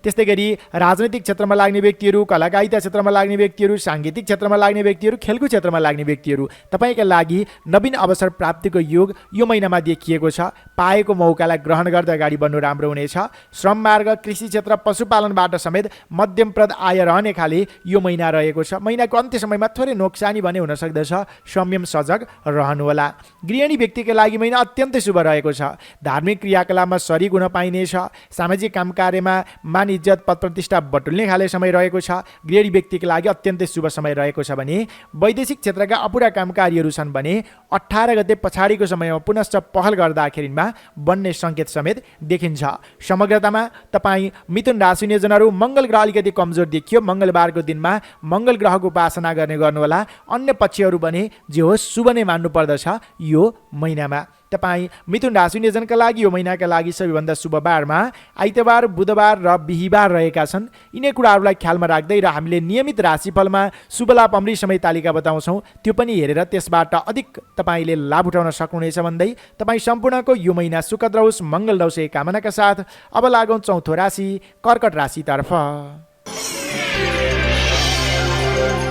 S1: त्यस्तै गरी राजनैतिक क्षेत्रमा लाग्ने व्यक्तिहरू, कलाकारिता क्षेत्रमा लाग्ने व्यक्तिहरू, साङ्गीतिक क्षेत्रमा लाग्ने व्यक्तिहरू, खेलकुद क्षेत्रमा लाग्ने व्यक्तिहरू तपाईँका लागि नवीन अवसर प्राप्तिको योग यो महिनामा देखिएको छ। पाएको मौकालाई ग्रहण गर्दै अगाडि बढ्नु राम्रो हुनेछ। श्रम मार्ग, कृषि क्षेत्र, पशुपालनबाट समेत मध्यमप्रद आय रहने खाले यो महिना रहेको छ। महिनाको अन्त्य समयमा थोरै नोक्सानी भने हुन सक्दछ। संयम सजग रहनुहोला। गृहिणी व्यक्तिका लागि महिना अत्यन्तै शुभ रहेको छ। धार्मिक क्रियाकलापमा सरिक हुन पाइनेछ। सामाजिक काम कार्यमा मान इज्जत पद प्रतिष्ठा बटुल्ने खाले समय रहेको छ। गृहिणी व्यक्तिका लागि अत्यन्तै शुभ समय रहेको छ भने वैदेशिक क्षेत्रका अपुरा कामकारीहरू छन् भने 18 गते पछाडिको समयमा पुनश्च पहल गर्दाखेरिमा बन्ने सङ्केत समेत देखिन्छ। समग्रतामा तपाईँ मिथुन राशि नियोजनहरू मङ्गल ग्रह अलिकति कमजोर देखियो। मङ्गलबारको दिनमा मङ्गल ग्रहको उपासना गर्ने गर्नुहोला। अन्य पक्षहरू भने जे होस् शुभ नै मान्नु पर्दछ यो महिनामा। तपाईँ मिथुन राशि नियोजनका लागि यो महिनाका लागि सबैभन्दा शुभ बारमा आइतबार, बुधबार र बिहिबार रहेका छन्। यिनै कुराहरूलाई ख्यालमा राख्दै र हामीले नियमित राशिफलमा शुभ लाभ अमृत समय तालिका बताउँछौँ, त्यो पनि हेरेर त्यसबाट अधिक तपाईँले लाभ उठाउन सक्नुहुनेछ भन्दै तपाईँ सम्पूर्णको यो महिना सुखद रहोस्, मङ्गल रहोस् यही कामनाका साथ अब लागौँ चौथो राशि कर्कट राशितर्फ।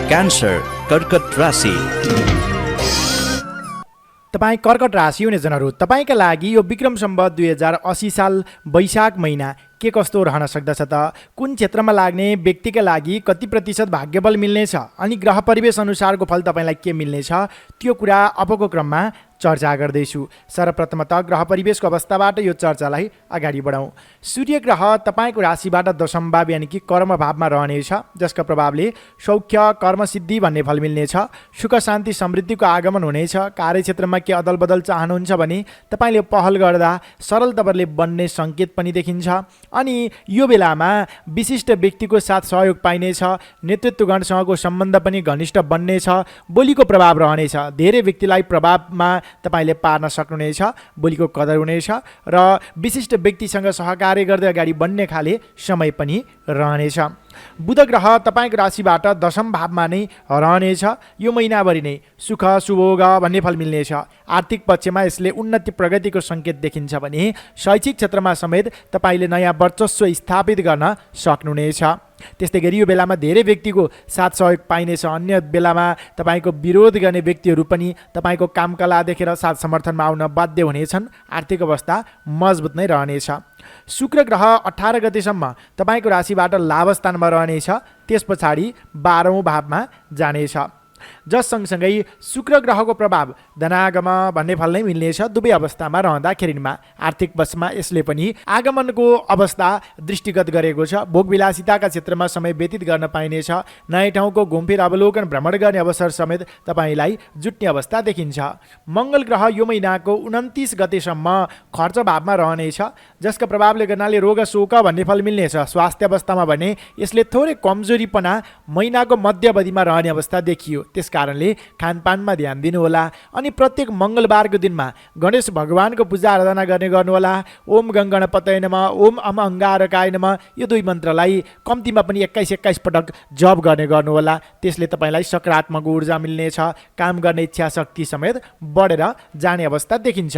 S2: क्यान्सर कर्कट राशि।
S1: तपाईँ कर्कट राशि हुनेजनहरू, तपाईँका लागि यो विक्रम सम्वत 2080 साल वैशाख महिना के कस्तो रहन सक्दछ त? कुन क्षेत्रमा लाग्ने व्यक्तिका लागि कति प्रतिशत भाग्यबल मिल्नेछ अनि ग्रह परिवेश अनुसारको फल तपाईँलाई के मिल्नेछ त्यो कुरा अबको क्रममा चर्चा गर्दैछु। सर्वप्रथमतः ग्रह परिवेशको अवस्थाबाट यो चर्चालाई अगाडि बढाउँ। सूर्य ग्रह तपाईँको राशिबाट दशम भाव यानि कि कर्म भावमा रहनेछ, जसका प्रभावले सौख्य कर्मसिद्धि भन्ने फल मिल्नेछ। सुख शान्ति समृद्धिको आगमन हुनेछ। कार्यक्षेत्रमा के अदल बदल चाहनुहुन्छ भने तपाईँले पहल गर्दा सरल तवरले बन्ने सङ्केत पनि देखिन्छ अनि यो बेलामा विशिष्ट व्यक्तिको साथ सहयोग पाइनेछ। नेतृत्वगणसँगको सम्बन्ध पनि घनिष्ठ बन्नेछ। बोलीको प्रभाव रहनेछ। धेरै व्यक्तिलाई प्रभावमा तपाईँले पार्न सक्नुहुनेछ। बोलीको कदर हुनेछ र विशिष्ट व्यक्तिसँग सहकार्य गर्दै अगाडि बढ्ने खाले समय पनि रहनेछ। बुध ग्रह तपाईँको राशिबाट दशम भावमा नै रहनेछ। यो महिनाभरि नै सुख सुभोग भन्ने फल मिल्नेछ। आर्थिक पक्षमा यसले उन्नति प्रगतिको सङ्केत देखिन्छ भने शैक्षिक क्षेत्रमा समेत तपाईँले नयाँ वर्चस्व स्थापित गर्न सक्नुहुनेछ। त्यस्तै गरी यो बेलामा धेरै व्यक्तिको साथ सहयोग पाइनेछ। अन्य बेलामा तपाईँको विरोध गर्ने व्यक्तिहरू पनि तपाईँको कामकला देखेर साथ समर्थनमा आउन बाध्य हुनेछन्। आर्थिक अवस्था मजबुत नै रहनेछ। शुक्र ग्रह 18 गतेसम्म तपाईँको राशिबाट लाभ स्थानमा रहनेछ। त्यस पछाडि 12औँ भावमा जानेछ। जस सँगसँगै शुक्र ग्रहको प्रभाव धनागम भन्ने फल नै मिल्नेछ दुवै अवस्थामा रहँदाखेरिमा। आर्थिक पक्षमा यसले पनि आगमनको अवस्था दृष्टिगत गरेको छ। भोगविलासिताका क्षेत्रमा समय व्यतीत गर्न पाइनेछ। नयाँ ठाउँको घुमफिर अवलोकन भ्रमण गर्ने अवसर समेत तपाईँलाई जुट्ने अवस्था देखिन्छ। मङ्गल ग्रह यो महिनाको 29 गतेसम्म खर्च भावमा रहनेछ, जसका प्रभावले गर्नाले रोग शोक भन्ने फल मिल्नेछ। स्वास्थ्य अवस्थामा भने यसले थोरै कमजोरीपना महिनाको मध्य अवधिमा रहने अवस्था देखियो। त्यस कारणले खानपानमा ध्यान दिनुहोला अनि प्रत्येक मङ्गलबारको दिनमा गणेश भगवानको पूजा आराधना गर्ने गर्नुहोला। ओम गङ्गणपतये नमः, ओम अम अंगारकाय नमः, यो दुई मन्त्रलाई कम्तीमा पनि 21 पटक जप गर्ने गर्नुहोला। त्यसले तपाईँलाई सकारात्मक ऊर्जा मिल्नेछ। काम गर्ने इच्छा शक्ति समेत बढेर जाने अवस्था देखिन्छ।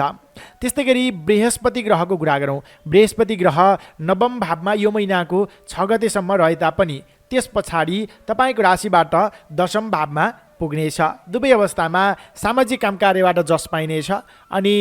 S1: त्यस्तै गरी बृहस्पति ग्रहको कुरा गरौँ। बृहस्पति ग्रह नवम भावमा यो महिनाको 6 गतेसम्म रहे तापनि त्यस पछाडि तपाईँको राशिबाट 10औं भावमा पुग्नेछ। दुवै अवस्थामा सामाजिक काम कार्यबाट जस पाइनेछ अनि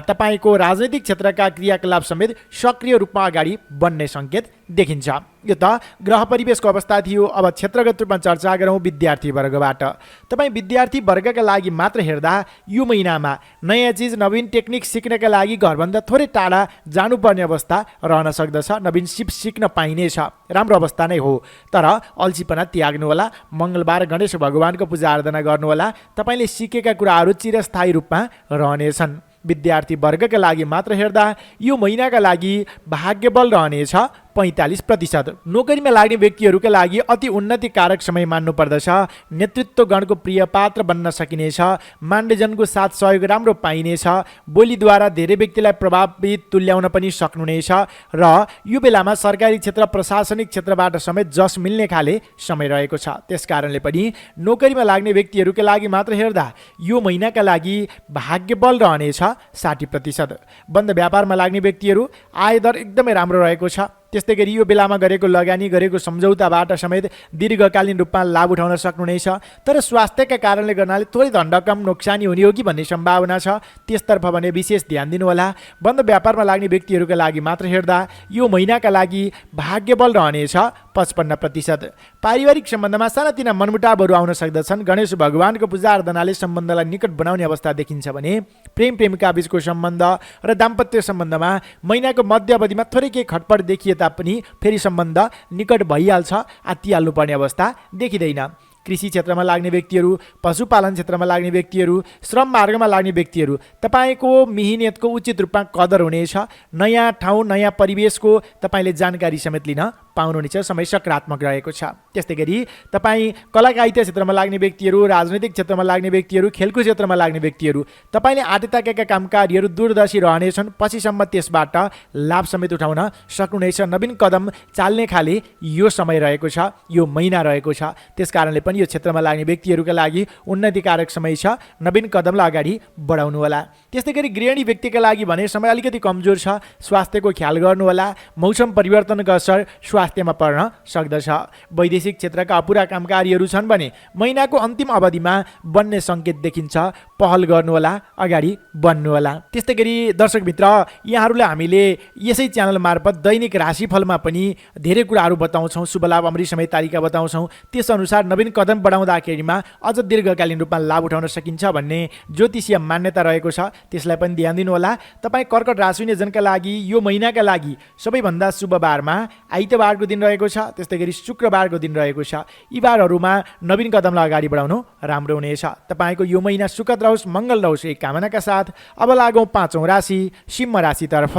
S1: तपाईँको राजनैतिक क्षेत्रका क्रियाकलाप समेत सक्रिय रूपमा अगाडि बढ्ने सङ्केत देखिन्छ। यो त ग्रह परिवेशको अवस्था थियो। अब क्षेत्रगत रूपमा चर्चा गरौँ विद्यार्थी वर्गबाट। तपाईँ विद्यार्थी वर्गका लागि मात्र हेर्दा यो महिनामा नयाँ चिज नवीन टेक्निक सिक्नका लागि घरभन्दा थोरै टाढा जानुपर्ने अवस्था रहन सक्दछ। नवीन सिप सिक्न पाइनेछ, राम्रो अवस्था नै हो। तर अल्छीपना त्याग्नुहोला। मङ्गलबार गणेश भगवानको पूजा आराधना गर्नुहोला। तपाईँले सिकेका कुराहरू चिरस्थायी रूपमा रहनेछन्। विद्यार्थी वर्गका लागि मात्र हेर्दा यो महिनाका लागि भाग्यबल रहनेछ 45%। नोकरीमा लाग्ने व्यक्तिहरूका लागि अति उन्नतिकारक समय मान्नुपर्दछ। नेतृत्व गणको प्रिय पात्र बन्न सकिनेछ। मान्यजनको साथ सहयोग राम्रो पाइनेछ। बोलीद्वारा धेरै व्यक्तिलाई प्रभावित तुल्याउन पनि सक्नुहुनेछ र यो बेलामा सरकारी क्षेत्र प्रशासनिक क्षेत्रबाट समेत जस मिल्ने खाले समय रहेको छ। त्यसकारणले पनि नोकरीमा लाग्ने व्यक्तिहरूका लागि मात्र हेर्दा यो महिनाका लागि भाग्यबल रहनेछ 60%। बन्द व्यापारमा लाग्ने व्यक्तिहरू आय दर एकदमै राम्रो रहेको छ। त्यस्तै गरी यो बेलामा गरेको लगानी गरेको सम्झौताबाट समेत दीर्घकालीन रूपमा लाभ उठाउन सक्नुहुनेछ। तर स्वास्थ्यका कारणले गर्नाले थोरै धनरकम नोक्सानी हुने हो कि भन्ने सम्भावना छ। त्यसतर्फ भने विशेष ध्यान दिनुहोला। बन्द व्यापारमा लाग्ने व्यक्तिहरूका लागि मात्र हेर्दा यो महिनाका लागि भाग्यबल रहनेछ 55%। पारिवारिक सम्बन्धमा सानातिना मनमुटावहरू आउन सक्दछन्। गणेश भगवानको पूजा आराधनाले सम्बन्धलाई निकट बनाउने अवस्था देखिन्छ भने प्रेम प्रेमिका बीचको सम्बन्ध र दाम्पत्य सम्बन्धमा महिनाको मध्य अवधिमा थोरै केही खटपट देखिए तापनि फेरि सम्बन्ध निकट भइहाल्छ। आत्तिहाल्नुपर्ने अवस्था देखिँदैन। कृषि क्षेत्रमा लाग्ने व्यक्तिहरू, पशुपालन क्षेत्रमा लाग्ने व्यक्तिहरू, श्रम मार्गमा लाग्ने व्यक्तिहरू, तपाईँको मिहिनेतको उचित रूपमा कदर हुनेछ। नयाँ ठाउँ नयाँ परिवेशको तपाईँले जानकारी समेत लिन पाउनुहुनेछ। समय सकारात्मक रहेको छ। त्यस्तै गरी तपाईँ कलाकारिता क्षेत्रमा लाग्ने व्यक्तिहरू, राजनैतिक क्षेत्रमा लाग्ने व्यक्तिहरू, खेलकुद क्षेत्रमा लाग्ने व्यक्तिहरू, तपाईँले आँटेताकेका कामकारीहरू दूरदर्शी रहनेछन्। पछिसम्म त्यसबाट लाभ समेत उठाउन सक्नुहुनेछ। नवीन कदम चाल्ने खाले यो समय रहेको छ, यो महिना रहेको छ। त्यसकारणले पनि यो क्षेत्रमा लाग्ने व्यक्तिहरूका लागि उन्नतिकारक समय छ। नवीन कदमलाई अगाडि बढाउनु होला। त्यस्तै गरी गृहिणी व्यक्तिका लागि भने समय अलिकति कमजोर छ। स्वास्थ्यको ख्याल गर्नुहोला। मौसम परिवर्तनको असर स्वास्थ्यमा पर्न सक्दछ। वैदेशिक क्षेत्रका अपुरा कामकारीहरू छन् भने महिनाको अन्तिम अवधिमा बन्ने सङ्केत देखिन्छ। पहल गर्नुहोला, अगाडि बढ्नुहोला। त्यस्तै गरी दर्शकमित्र, यहाँहरूलाई हामीले यसै च्यानल मार्फत दैनिक राशिफलमा पनि धेरै कुराहरू बताउँछौँ। शुभ लाभ अमृत समय तालिका बताउँछौँ। त्यसअनुसार नवीन कदम बढाउँदाखेरिमा अझ दीर्घकालीन रूपमा लाभ उठाउन सकिन्छ भन्ने ज्योतिषीय मान्यता रहेको छ। त्यसलाई पनि ध्यान दिनुहोला। तपाईँ कर्कट राशि जनका लागि यो महिनाका लागि सबैभन्दा शुभ बारमा आइतबारको दिन रहेको छ। त्यस्तै गरी शुक्रबारको दिन रहेको छ। यी बारहरूमा नवीन कदमलाई अगाडि बढाउनु राम्रो हुनेछ। तपाईँको यो महिना सुखद रहोस्, मङ्गल रहोस्, एक कामनाका साथ अब लागौँ 5औं राशि सिंह राशितर्फ।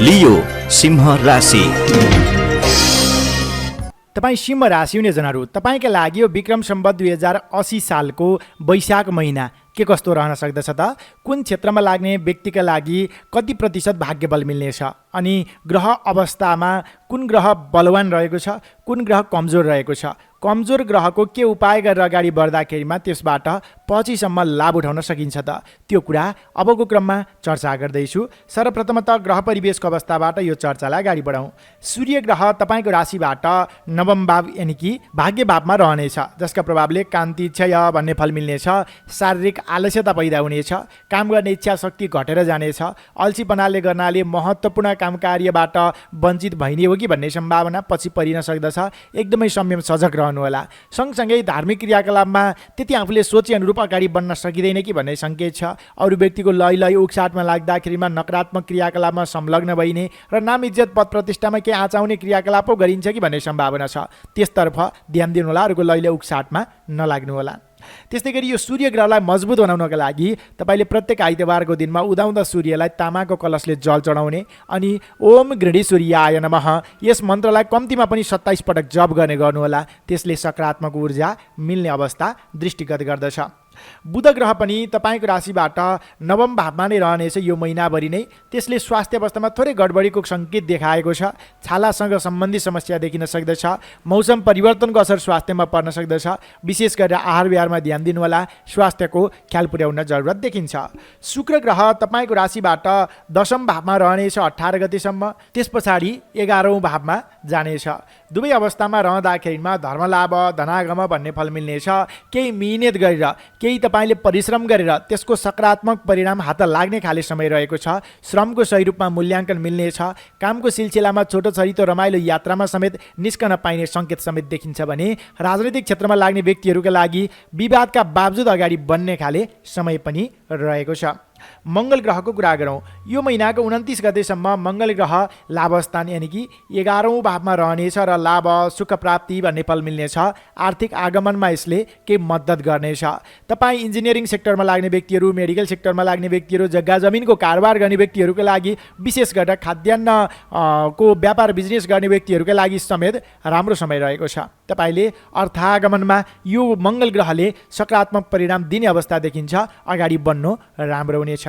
S2: लियो सिंह राशि।
S1: तपाईँ सिंह राशि हुने जनहरू, तपाईँका लागि यो विक्रम सम्वत 2080 सालको वैशाख महिना के कस्तो रहन सक्दछ त? कुन क्षेत्रमा लाग्ने व्यक्तिका लागि कति प्रतिशत भाग्यबल मिल्नेछ? अनि ग्रह अवस्थामा कुन ग्रह बलवान रहेको छ, कुन ग्रह कमजोर रहेको छ? कमजोर ग्रहको के उपाय गरेर अगाडि बढ्दाखेरिमा त्यसबाट पछिसम्म लाभ उठाउन सकिन्छ त? त्यो कुरा अबको क्रममा चर्चा गर्दैछु। सर्वप्रथमतः ग्रह परिवेशको अवस्थाबाट यो चर्चालाई अगाडि बढाउँ। सूर्य ग्रह तपाईँको राशिबाट नवम भाव यानि कि भाग्य भावमा रहनेछ, जसका प्रभावले कान्ति क्षय भन्ने फल मिल्नेछ। शारीरिक आलस्यता पैदा हुनेछ। काम गर्ने इच्छा शक्ति घटेर जानेछ। अल्छीपनाले गर्नाले महत्त्वपूर्ण काम कार्यबाट वञ्चित भइने हो कि भन्ने सम्भावना पछि परिन सक्दछ। एकदमै संयम सजग रहनुहोला। सँगसँगै धार्मिक क्रियाकलापमा त्यति आफूले सोचे अनुरूप अगाडि बढ्न सकिँदैन कि भन्ने सङ्केत छ। अरू व्यक्तिको लय उकसाटमा लाग्दाखेरिमा नकारात्मक क्रियाकलापमा संलग्न भइने र नाम इज्जत पद प्रतिष्ठामा केही आँचाउने क्रियाकलाप पो गरिन्छ कि भन्ने सम्भावना छ। त्यसतर्फ ध्यान दिनुहोला, अरूको लय उकसाटमा नलाग्नुहोला। त्यस्तै गरी यो सूर्य ग्रहलाई मजबुत बनाउनका लागि तपाईँले प्रत्येक आइतबारको दिनमा उदाउँदा सूर्यलाई तामाको कलशले जल चढाउने अनि ओम गृणी सूर्याय नमः यस मन्त्रलाई कम्तीमा पनि 27 पटक जप गर्ने गर्नुहोला। त्यसले सकारात्मक ऊर्जा मिल्ने अवस्था दृष्टिगत गर्दछ। बुध ग्रह पनि तपाईँको राशिबाट नवम भावमा नै रहनेछ यो महिनाभरि नै। त्यसले स्वास्थ्य अवस्थामा थोरै गडबडीको सङ्केत देखाएको छ। छालासँग सम्बन्धित समस्या देखिन सक्दछ। मौसम परिवर्तनको असर स्वास्थ्यमा पर्न सक्दछ। विशेष गरेर आहार विहारमा ध्यान दिनुहोला। स्वास्थ्यको ख्याल पुर्याउन जरुरत देखिन्छ। शुक्र ग्रह तपाईँको राशिबाट 10औं भावमा रहनेछ 18 गतेसम्म। त्यस पछाडि 11औं भावमा जानेछ। दुवै अवस्थामा रहँदाखेरिमा धर्मलाभ धनागम भन्ने फल मिल्नेछ। केही मिहिनेत गरेर केही तपाईँले परिश्रम गरेर त्यसको सकारात्मक परिणाम हात लाग्ने खाले समय रहेको छ। श्रमको सही रूपमा मूल्याङ्कन मिल्नेछ। कामको सिलसिलामा छोटो छरितो रमाइलो यात्रामा समेत निस्कन पाइने सङ्केत समेत देखिन्छ भने राजनैतिक क्षेत्रमा लाग्ने व्यक्तिहरूका लागि विवादका बावजुद अगाडि बढ्ने खाले समय पनि रहेको छ। मङ्गल ग्रहको कुरा गरौँ। यो महिनाको 29 गतेसम्म मङ्गल ग्रह लाभस्थान यानि कि 11औं भावमा रहनेछ र लाभ सुख प्राप्ति भन्ने फल मिल्नेछ। आर्थिक आगमनमा यसले केही मद्दत गर्नेछ। तपाईँ इन्जिनियरिङ सेक्टरमा लाग्ने व्यक्तिहरू, मेडिकल सेक्टरमा लाग्ने व्यक्तिहरू, जग्गा जमिनको कारोबार गर्ने व्यक्तिहरूका लागि, विशेष गरेर खाद्यान्नको व्यापार बिजनेस गर्ने व्यक्तिहरूका लागि समेत राम्रो समय रहेको छ। तपाईँले अर्थागमनमा यो मङ्गल ग्रहले सकारात्मक परिणाम दिने अवस्था देखिन्छ। अगाडि बढ्नु राम्रो हुनेछ।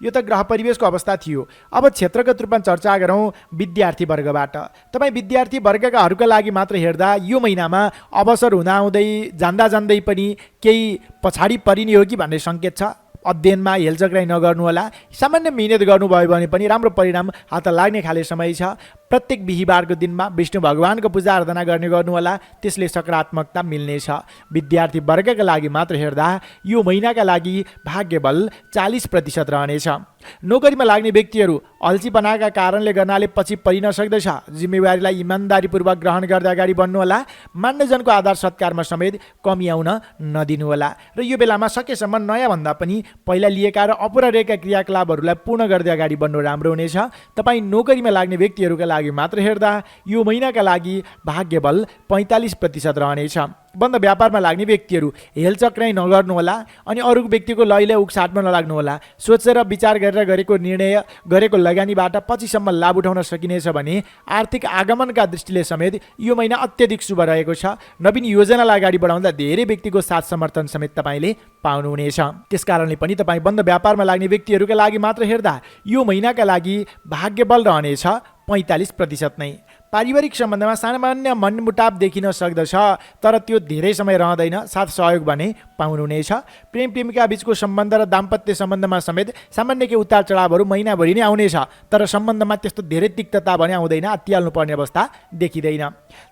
S1: यो त ग्रह परिवेशको अवस्था थियो। अब क्षेत्रगत रूपमा चर्चा गरौँ विद्यार्थी वर्गबाट। तपाईँ विद्यार्थी वर्गकाहरूका लागि मात्र हेर्दा यो महिनामा अवसर हुँदाहुँदै जान्दै पनि केही पछाडि परिने हो कि भन्ने सङ्केत छ। अध्ययनमा हेलचक्राइ नगर्नुहोला। सामान्य मिहिनेत गर्नुभयो भने पनि राम्रो परिणाम हात लाग्ने खाले समय छ। प्रत्येक बिहीबारको दिनमा विष्णु भगवानको पूजा आराधना गर्ने गर्नुहोला। त्यसले सकारात्मकता मिल्नेछ। विद्यार्थी वर्गका लागि मात्र हेर्दा यो महिनाका लागि भाग्य बल 40% रहनेछ। नोकरीमा लाग्ने व्यक्तिहरू अल्छीपनाका कारणले गर्नाले पछि परिन सक्दछ। जिम्मेवारीलाई इमान्दारीपूर्वक ग्रहण गर्दै अगाडि बढ्नुहोला। मान्यजनको आधार सत्कारमा समेत कमी आउन नदिनुहोला र यो बेलामा सकेसम्म नयाँ भन्दा पनि पहिला लिएका र अपुरा रहेका क्रियाकलापहरूलाई पूर्ण गर्दै अगाडि बढ्नु राम्रो हुनेछ। तपाईँ नोकरीमा लाग्ने व्यक्तिहरूका लागि मात्र हेर्दा यो महिनाका लागि भाग्य बल 45% रहनेछ। बन्द व्यापारमा लाग्ने व्यक्तिहरू हेलचक्राइ नगर्नुहोला अनि अरू व्यक्तिको लयले उकसाटमा नलाग्नुहोला। सोचेर विचार गरेर गरेको निर्णय, गरेको लगानीबाट पछिसम्म लाभ उठाउन सकिनेछ भने आर्थिक आगमनका दृष्टिले समेत यो महिना अत्यधिक शुभ रहेको छ। नवीन योजनालाई अगाडि बढाउँदा धेरै व्यक्तिको साथ समर्थन समेत तपाईँले पाउनुहुनेछ। त्यसकारणले पनि तपाईँ बन्द व्यापारमा लाग्ने व्यक्तिहरूका लागि मात्र हेर्दा यो महिनाका लागि भाग्य बल रहनेछ 45% नै। पारिवारिक सम्बन्धमा सामान्य मनमुटाव देखिन सक्दछ, तर त्यो धेरै समय रहँदैन। साथ सहयोग भने पाउनुहुनेछ। प्रेम प्रेमिका बीचको सम्बन्ध र दाम्पत्य सम्बन्धमा समेत सामान्य केही उतार चढावहरू महिनाभरि नै आउनेछ, तर सम्बन्धमा त्यस्तो धेरै तिक्तता भने आउँदैन। अत्याल्नु पर्ने अवस्था देखिँदैन।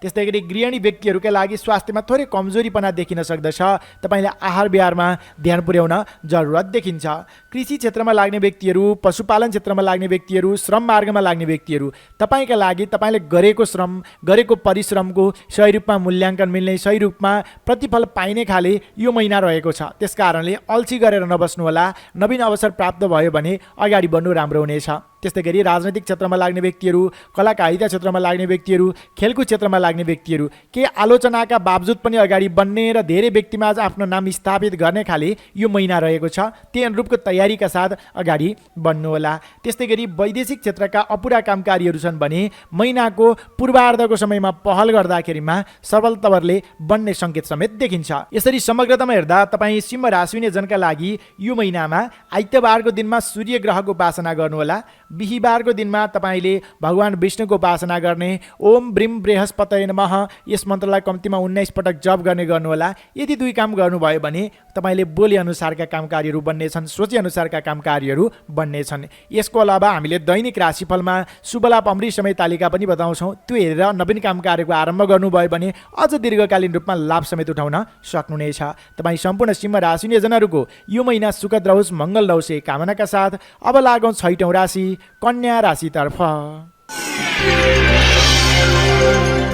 S1: त्यस्तै गरी गृहिणी व्यक्तिहरूका लागि स्वास्थ्यमा थोरै कमजोरीपना देखिन सक्दछ। तपाईँले आहार विहारमा ध्यान पुर्याउन जरुरत देखिन्छ। कृषि क्षेत्रमा लाग्ने व्यक्तिहरू, पशुपालन क्षेत्रमा लाग्ने व्यक्तिहरू, श्रम मार्गमा लाग्ने व्यक्तिहरू, तपाईँका लागि तपाईँले गरेको श्रम, गरेको परिश्रमको सही रूपमा मूल्याङ्कन मिल्ने, सही रूपमा प्रतिफल पाइने खाले यो महिना रहेको छ। त्यसकारणले अल्छी गरेर नबस्नुहोला। नवीन अवसर प्राप्त भयो भने अगाडि बढ्नु राम्रो हुनेछ। त्यस्तै गरी राजनैतिक क्षेत्रमा लाग्ने व्यक्तिहरू, कलाकारिता क्षेत्रमा लाग्ने व्यक्तिहरू, खेलकुद क्षेत्रमा लाग्ने व्यक्तिहरू केही आलोचनाका बावजुद पनि अगाडि बढ्ने र धेरै व्यक्तिमा आफ्नो नाम स्थापित गर्ने खाले यो महिना रहेको छ। त्यही अनुरूपको तयारीका साथ अगाडि बढ्नुहोला। त्यस्तै गरी वैदेशिक क्षेत्रका अपुरा कामकारीहरू छन् भने महिनाको पूर्वार्धको समयमा पहल गर्दाखेरिमा सफलताले बन्ने सङ्केत समेत देखिन्छ। यसरी समग्रतामा हेर्दा तपाईँ सिंह राशि जनका लागि यो महिनामा आइतबारको दिनमा सूर्य ग्रहको उपासना गर्नुहोला। बिहीबारको दिनमा तपाईँले भगवान विष्णुको उपासना गर्ने, ओम ब्रीम बृहस्पतये नमः यस मन्त्रलाई कम्तीमा 19 पटक जप गर्ने गर्नुहोला। यदि दुई काम गर्नुभयो भने तपाईँले बोले अनुसारका कामकारीहरू बन्नेछन्, सोचे अनुसारका कामकारीहरू बन्नेछन्। यसको अलावा हामीले दैनिक राशिफलमा शुभ लाभ अमृत समय तालिका पनि बताउँछौँ। त्यो हेरेर नवीन कामकार्यको आरम्भ गर्नुभयो भने अझ दीर्घकालीन रूपमा लाभ समेत उठाउन सक्नुहुनेछ। तपाईँ सम्पूर्ण सिंह राशि जनहरूको यो महिना सुखद रहोस्, मङ्गल रहोस् कामनाका साथ अब लागौँ छैटौँ राशि कन्या राशितर्फ।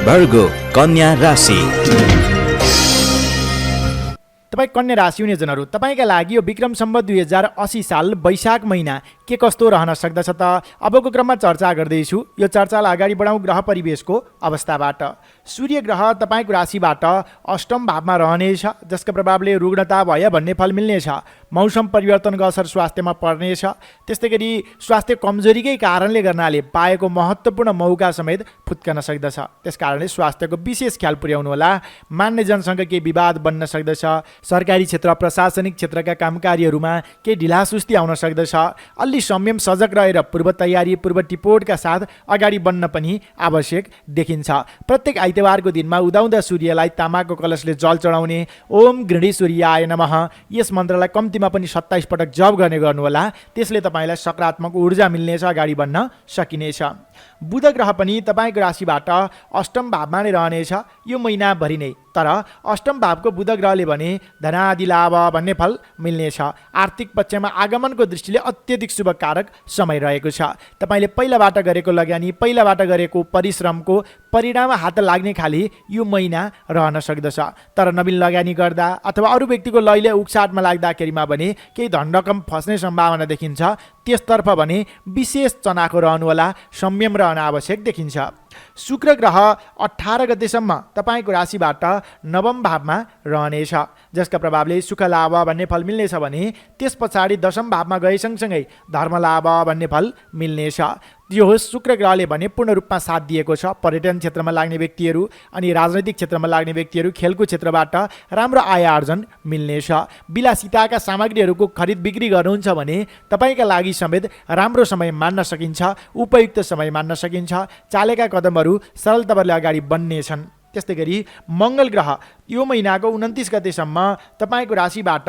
S2: वर्गो कन्या राशि।
S1: तपाईँ कन्या राशि हुने जनहरू, तपाईँका लागि यो विक्रम सम्वत 2080 साल वैशाख महिना के कस्तो रहन सक्दछ त अबको क्रममा चर्चा गर्दैछु। यो चर्चालाई अगाडि बढाउँ ग्रह परिवेशको अवस्थाबाट। सूर्य ग्रह तपाईँको राशिबाट अष्टम भावमा रहनेछ, जसको प्रभावले रुग्णता भयो भन्ने फल मिल्नेछ। मौसम परिवर्तनको असर स्वास्थ्यमा पर्नेछ। त्यस्तै गरी स्वास्थ्य कमजोरीकै कारणले गर्नाले पाएको महत्त्वपूर्ण मौका समेत फुत्कन सक्दछ। त्यसकारणले स्वास्थ्यको विशेष ख्याल पुर्याउनुहोला। मान्यजनसँग केही विवाद बन्न सक्दछ। सरकारी क्षेत्र प्रशासनिक क्षेत्रका कामकारीहरूमा केही ढिलासुस्ती आउन सक्दछ। अलि संयम सजग रहेर पूर्व तयारी पूर्व टिपोटका साथ अगाडि बढ्न पनि आवश्यक देखिन्छ। प्रत्येक आइतबारको दिनमा उदाउँदा सूर्यलाई तामाको कलशले जल चढाउने ओम गृणी सूर्याय नमः यस मन्त्रलाई कम्तीमा पनि 27 पटक जप गर्ने गर्नुहोला। त्यसले तपाईँलाई सकारात्मक ऊर्जा मिल्नेछ, अगाडि बढ्न सकिनेछ। बुध ग्रह पनि तपाईँको राशिबाट अष्टम भावमा नै रहनेछ यो महिनाभरि नै। तर अष्टम भावको बुध ग्रहले भने धनादि लाभ भन्ने फल मिल्नेछ। आर्थिक पक्षमा आगमनको दृष्टिले अत्यधिक शुभकारक समय रहेको छ। तपाईँले पहिलाबाट गरेको लगानी पहिलाबाट गरेको परिश्रमको परिणाम हात लाग्ने खाली यो महिना रहन सक्दछ। तर नवीन लगानी गर्दा अथवा अरू व्यक्तिको लैले उक्साटमा लाग्दाखेरिमा भने केही धनरकम फस्ने सम्भावना देखिन्छ। त्यसतर्फ भने विशेष चनाखो रहनुहोला, संयम रहन आवश्यक देखिन्छ। शुक्र ग्रह 18 गतेसम्म तपाईँको राशिबाट नवम भावमा रहनेछ, जसका प्रभावले सुख लाभ भन्ने फल मिल्नेछ भने त्यस पछाडि दशम भावमा गए सँगसँगै धर्म लाभ भन्ने फल मिल्नेछ। यो शुक्र ग्रहले भने पूर्ण रूपमा साथ दिएको छ। पर्यटन क्षेत्रमा लाग्ने व्यक्तिहरू अनि राजनैतिक क्षेत्रमा लाग्ने व्यक्तिहरू खेलको क्षेत्रबाट राम्रो आय आर्जन मिल्नेछ। विलासिताका सामग्रीहरूको खरिद बिक्री गर्नुहुन्छ भने तपाईँका लागि समेत राम्रो समय मान्न सकिन्छ, उपयुक्त समय मान्न सकिन्छ। चालेका कदमहरू सरलताले अगाडि बढ्नेछन्। त्यस्तै गरी मङ्गल ग्रह यो महिनाको 29 गतेसम्म तपाईँको राशिबाट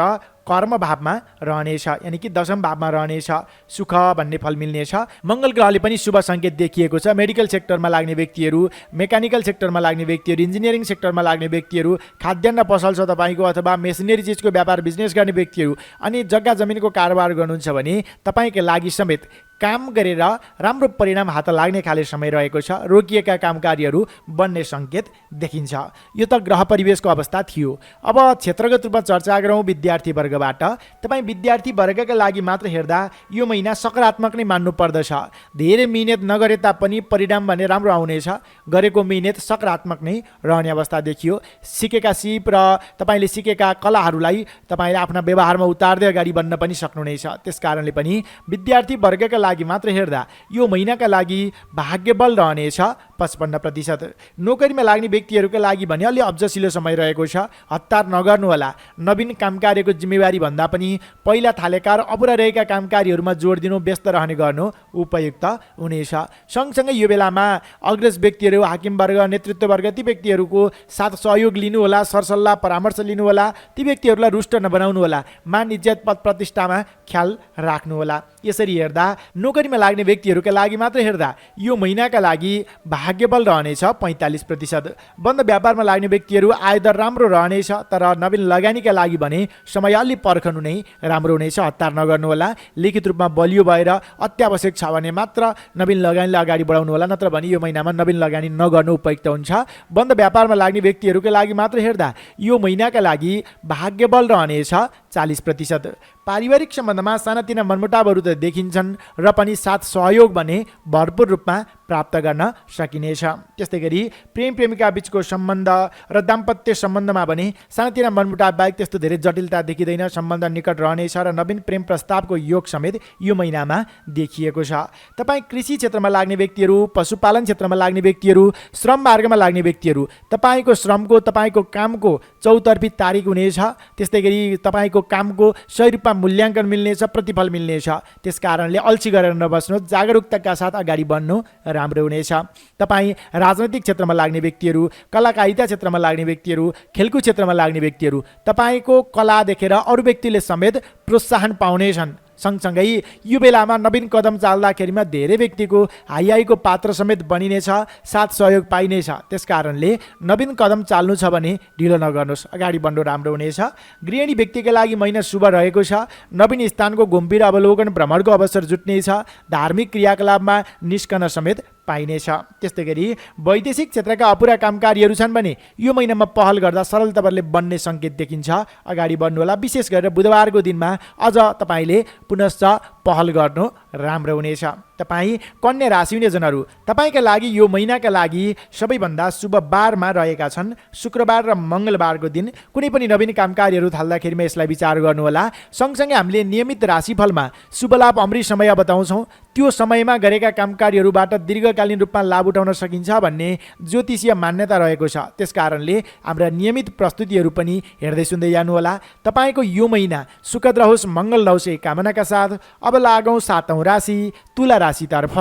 S1: कर्म भावमा रहनेछ, यानि कि दशम भावमा रहनेछ। सुख भन्ने फल मिल्नेछ। मङ्गल ग्रहले पनि शुभ सङ्केत देखिएको छ। मेडिकल सेक्टरमा लाग्ने व्यक्तिहरू, मेकानिकल सेक्टरमा लाग्ने व्यक्तिहरू, इन्जिनियरिङ सेक्टरमा लाग्ने व्यक्तिहरू, खाद्यान्न पसल छ तपाईँको अथवा मेसिनरी चिजको व्यापार बिजनेस गर्ने व्यक्तिहरू अनि जग्गा जमिनको कारोबार गर्नुहुन्छ भने तपाईँको लागि समेत काम गरेर राम्रो परिणाम हात लाग्ने खाले समय रहेको छ। रोकिएका कामकारीहरू बन्ने सङ्केत देखिन्छ। यो त ग्रह परिवेशको अवस्था थियो। अब क्षेत्रगत रूपमा चर्चा गरौँ विद्यार्थी वर्गबाट। तपाईँ विद्यार्थी वर्गका लागि मात्र हेर्दा यो महिना सकारात्मक नै मान्नु पर्दछ। धेरै मिहिनेत नगरे तापनि परिणाम भने राम्रो आउनेछ। गरेको मिहिनेत सकारात्मक नै रहने अवस्था देखियो। सिकेका सिप र तपाईँले सिकेका कलाहरूलाई तपाईँले आफ्ना व्यवहारमा उतार्दै अगाडि बढ्न पनि सक्नुहुनेछ। त्यस कारणले पनि विद्यार्थी वर्गका लागि मात्र हेर्दा यो महिनाका लागि भाग्यबल रहनेछ 55%। नोकरीमा लाग्ने व्यक्तिहरूका लागि भने अलि अब्जसिलो समय रहेको छ। हतार नगर्नुहोला। नवीन कामकार्यको जिम्मेवारी भन्दा पनि पहिला थालेका र अपुरा रहेका कामकारीहरूमा जोड दिनु, व्यस्त रहने गर्नु उपयुक्त हुनेछ। सँगसँगै यो बेलामा अग्रज व्यक्तिहरू, हाकिम वर्ग, नेतृत्व वर्ग ती व्यक्तिहरूको साथ सहयोग लिनुहोला, सरसल्लाह परामर्श लिनुहोला। ती व्यक्तिहरूलाई रुष्ट नबनाउनुहोला। मान इज्जत पद प्रतिष्ठामा ख्याल राख्नुहोला। यसरी हेर्दा नोकरीमा लाग्ने व्यक्तिहरूका लागि मात्र हेर्दा यो महिनाका लागि भाग्यबल रहनेछ 45%। बन्द व्यापारमा लाग्ने व्यक्तिहरू आयदर राम्रो रहनेछ। तर नवीन लगानीका लागि भने समय अलि पर्खनु नै राम्रो हुनेछ। हतार नगर्नुहोला। लिखित रूपमा बलियो भएर अत्यावश्यक छ भने मात्र नवीन लगानीलाई अगाडि बढाउनु होला, नत्र भने यो महिनामा नवीन लगानी नगर्नु उपयुक्त हुन्छ। बन्द व्यापारमा लाग्ने व्यक्तिहरूका लागि मात्र हेर्दा यो महिनाका लागि भाग्यबल रहनेछ 40%। पारिवारिक सम्बन्धमा सानातिना मनमुटावहरू त देखिन्छन् र पनि साथ सहयोग भने भरपूर रूपमा प्राप्त गर्न सकिनेछ। त्यस्तै गरी प्रेम प्रेमिका बीचको सम्बन्ध र दाम्पत्य सम्बन्धमा भने सानातिना मनमुटाव बाहेक त्यस्तो धेरै जटिलता देखिँदैन। सम्बन्ध निकट रहनेछ र नवीन प्रेम प्रस्तावको योग समेत यो महिनामा देखिएको छ। तपाईँ कृषि क्षेत्रमा लाग्ने व्यक्तिहरू, पशुपालन क्षेत्रमा लाग्ने व्यक्तिहरू, श्रम मार्गमा लाग्ने व्यक्तिहरू, तपाईँको श्रमको तपाईँको कामको चौतर्फी तारिक हुनेछ। त्यस्तै गरी तपाईँको कामको सही रूपमा मूल्याङ्कन मिल्नेछ, प्रतिफल मिल्नेछ। त्यस कारणले अल्छी गरेर नबस्नु, जागरुकताका साथ अगाडि बढ्नु राम्रो हुनेछ। तपाईँ राजनैतिक क्षेत्रमा लाग्ने व्यक्तिहरू, कलाकारिता क्षेत्रमा लाग्ने व्यक्तिहरू, खेलकुद क्षेत्रमा लाग्ने व्यक्तिहरू, तपाईँको कला देखेर अरू व्यक्तिले समेत प्रोत्साहन पाउनेछन्। सँगसँगै यो बेलामा नवीन कदम चाल्दाखेरिमा धेरै व्यक्तिको हाइहाइको पात्र समेत बनिनेछ, साथ सहयोग पाइनेछ। त्यसकारणले नवीन कदम चाल्नु छ भने ढिलो नगर्नुहोस्, अगाडि बढ्नु राम्रो हुनेछ। गृहिणी व्यक्तिका लागि महिना शुभ रहेको छ। नवीन स्थानको गम्भीर अवलोकन भ्रमणको अवसर जुट्नेछ। धार्मिक क्रियाकलापमा निस्कन समेत पाइनेछ। त्यस्तै गरी वैदेशिक क्षेत्रका अपुरा कामकारीहरू छन् भने यो महिनामा पहल गर्दा सरलताले बन्ने सङ्केत देखिन्छ। अगाडि बढ्नुहोला। विशेष गरेर बुधबारको दिनमा अझ तपाईँले पुनश्च पहल गर्नु राम्रो हुनेछ। तपाईँ कन्या राशि हुने जनहरू, तपाईँका लागि यो महिनाका लागि सबैभन्दा शुभ बारमा रहेका छन् शुक्रबार र मङ्गलबारको दिन। कुनै पनि नवीन कामकारीहरू थाल्दाखेरिमा यसलाई विचार गर्नुहोला। सँगसँगै हामीले नियमित राशिफलमा शुभलाभ अमृत समय बताउँछौँ। त्यो समयमा गरेका कामकारीहरूबाट दीर्घकालीन रूपमा लाभ उठाउन सकिन्छ भन्ने ज्योतिषीय मान्यता रहेको छ। त्यसकारणले हाम्रा नियमित प्रस्तुतिहरू पनि हेर्दै सुन्दै जानुहोला। तपाईँको यो महिना सुखद रहोस्, मङ्गल रहोस् यही कामनाका साथ अब लागौँ 7औँ राशि तुला राशितर्फ।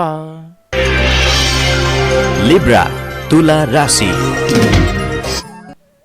S2: लिब्रा तुला राशि।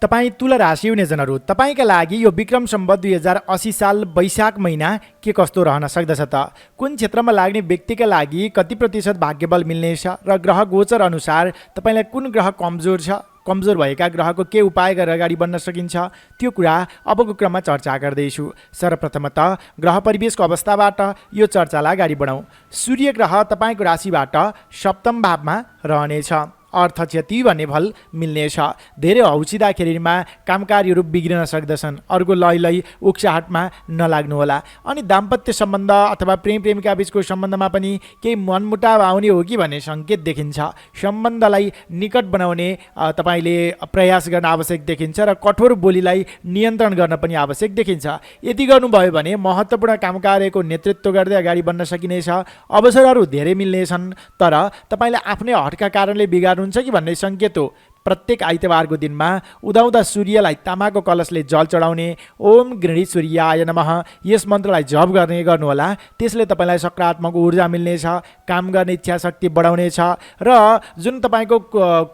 S1: तपाईँ तुला राशि हुने जनहरू, तपाईँका लागि यो विक्रम सम्वत 2080 साल वैशाख महिना के कस्तो रहन सक्दछ त? कुन क्षेत्रमा लाग्ने व्यक्तिका लागि कति प्रतिशत भाग्यबल मिल्नेछ र ग्रह गोचर अनुसार तपाईँलाई कुन ग्रह कमजोर छ? कमजोर भएका ग्रहको के उपाय गरेर अगाडि बढ्न सकिन्छ? त्यो कुरा अबको क्रममा चर्चा गर्दैछु। सर्वप्रथमतः ग्रह परिवेशको अवस्थाबाट यो चर्चालाई अगाडि बढाउँ। सूर्य ग्रह तपाईँको राशिबाट सप्तम भावमा रहनेछ। अर्थ क्षति भन्ने फल मिल्नेछ। धेरै हौसिँदाखेरिमा कामकारीहरू बिग्रिन सक्दछन्। अर्को लय उक्साहटमा नलाग्नुहोला। अनि दाम्पत्य सम्बन्ध अथवा प्रेम प्रेमिका बिचको सम्बन्धमा पनि केही मनमुटाव आउने हो कि भन्ने सङ्केत देखिन्छ। सम्बन्धलाई निकट बनाउने तपाईँले प्रयास गर्न आवश्यक देखिन्छ र कठोर बोलीलाई नियन्त्रण गर्न पनि आवश्यक देखिन्छ। यति गर्नुभयो भने महत्त्वपूर्ण कामकार्यको नेतृत्व गर्दै अगाडि बढ्न सकिनेछ। अवसरहरू धेरै मिल्नेछन्, तर तपाईँले आफ्नै हटका कारणले बिगार्नु हुन्छ कि भन्ने सङ्केत हो। प्रत्येक आइतबारको दिनमा उदाउँदा सूर्यलाई तामाको कलशले जल चढाउने, ओम गृहिणी सूर्याय नमः यस मन्त्रलाई जप गर्नुहोला। त्यसले तपाईँलाई सकारात्मक ऊर्जा मिल्नेछ, काम गर्ने इच्छा शक्ति बढाउनेछ र जुन तपाईँको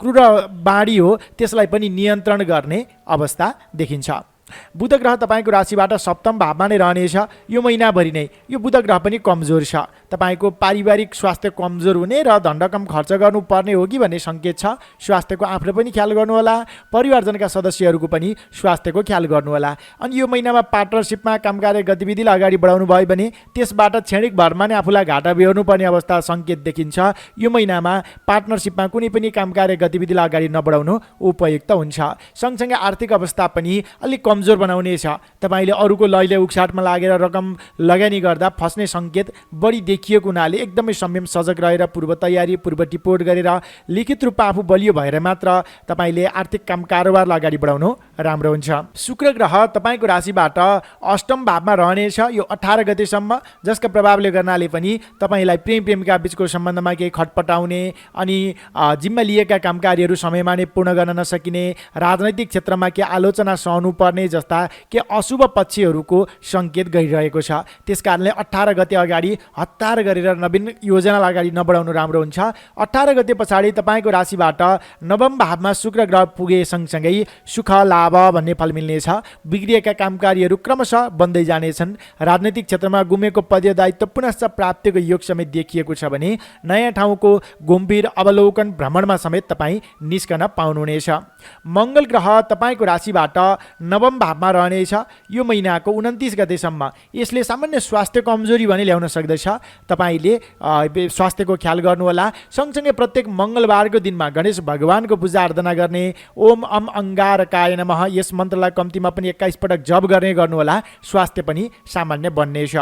S1: क्रूर बाणी हो त्यसलाई पनि नियन्त्रण गर्ने अवस्था देखिन्छ। बुध ग्रह तपाईँको राशिबाट सप्तम भावमा नै रहनेछ यो महिनाभरि नै। यो बुध ग्रह पनि कमजोर छ। तपाईँको पारिवारिक स्वास्थ्य कमजोर हुने र धनरकम खर्च गर्नुपर्ने हो कि भन्ने सङ्केत छ। स्वास्थ्यको आफूले पनि ख्याल गर्नुहोला, परिवारजनका सदस्यहरूको पनि स्वास्थ्यको ख्याल गर्नुहोला। अनि यो महिनामा पार्टनरसिपमा कामकार्य गतिविधिलाई अगाडि बढाउनु भयो भने त्यसबाट क्षणिक भरमा नै आफूलाई घाटा बेहोर्नु पर्ने अवस्था सङ्केत देखिन्छ। यो महिनामा पार्टनरसिपमा कुनै पनि कामकार्य गतिविधिलाई अगाडि नबढाउनु उपयुक्त हुन्छ। सँगसँगै आर्थिक अवस्था पनि अलिक कमजोर बनाउनेछ। तपाईँले अरूको लयले उक्साटमा लागेर रकम लगानी गर्दा फस्ने सङ्केत बढी देखिएको हुनाले एकदमै संयम सजग रहेर पूर्व तयारी पूर्व टिपोट गरेर लिखित रूपमा आफू बलियो भएर मात्र तपाईँले आर्थिक काम कारोबारलाई अगाडि बढाउनु राम्रो हुन्छ। शुक्र ग्रह तपाईँको राशिबाट अष्टम भावमा रहनेछ यो 18 गतेसम्म, जसका प्रभावले गर्नाले पनि तपाईँलाई प्रेम प्रेमिका बिचको सम्बन्धमा केही खटपटाउने अनि जिम्मा लिएका कामकार्यहरू समयमा नै पूर्ण गर्न नसकिने, राजनैतिक क्षेत्रमा के आलोचना सहनु पर्ने जस्ता के अशुभ पक्षहरूको सङ्केत गरिरहेको छ। त्यसकारणले 18 गते अगाडि हतार गरेर नवीन योजनालाई अगाडि नबढाउनु राम्रो हुन्छ। 18 गते पछाडि तपाईँको राशिबाट नवम भावमा शुक्र ग्रह पुगे सँगसँगै सुख लाभ भन्ने फल मिल्नेछ। बिग्रिएका कामकारीहरू क्रमशः बन्दै जानेछन्। राजनैतिक क्षेत्रमा गुमेको पद दायित्व पुनश्च प्राप्तिको योग समेत देखिएको छ भने नयाँ ठाउँको गम्भीर अवलोकन भ्रमणमा समेत तपाईँ निस्कन पाउनुहुनेछ। मङ्गल ग्रह तपाईँको राशिबाट नवम भावमा रहनेछ यो महिनाको 29 गतेसम्म। यसले सामान्य स्वास्थ्य कमजोरी भने ल्याउन सक्दछ। तपाईँले स्वास्थ्यको ख्याल गर्नुहोला। सँगसँगै प्रत्येक मङ्गलबारको दिनमा गणेश भगवानको पूजा आराधना गर्ने, ओम अम अङ्गारकाय नमः यस मन्त्रलाई कम्तीमा पनि 21 पटक जप गर्ने गर्नुहोला। स्वास्थ्य पनि सामान्य बन्नेछ।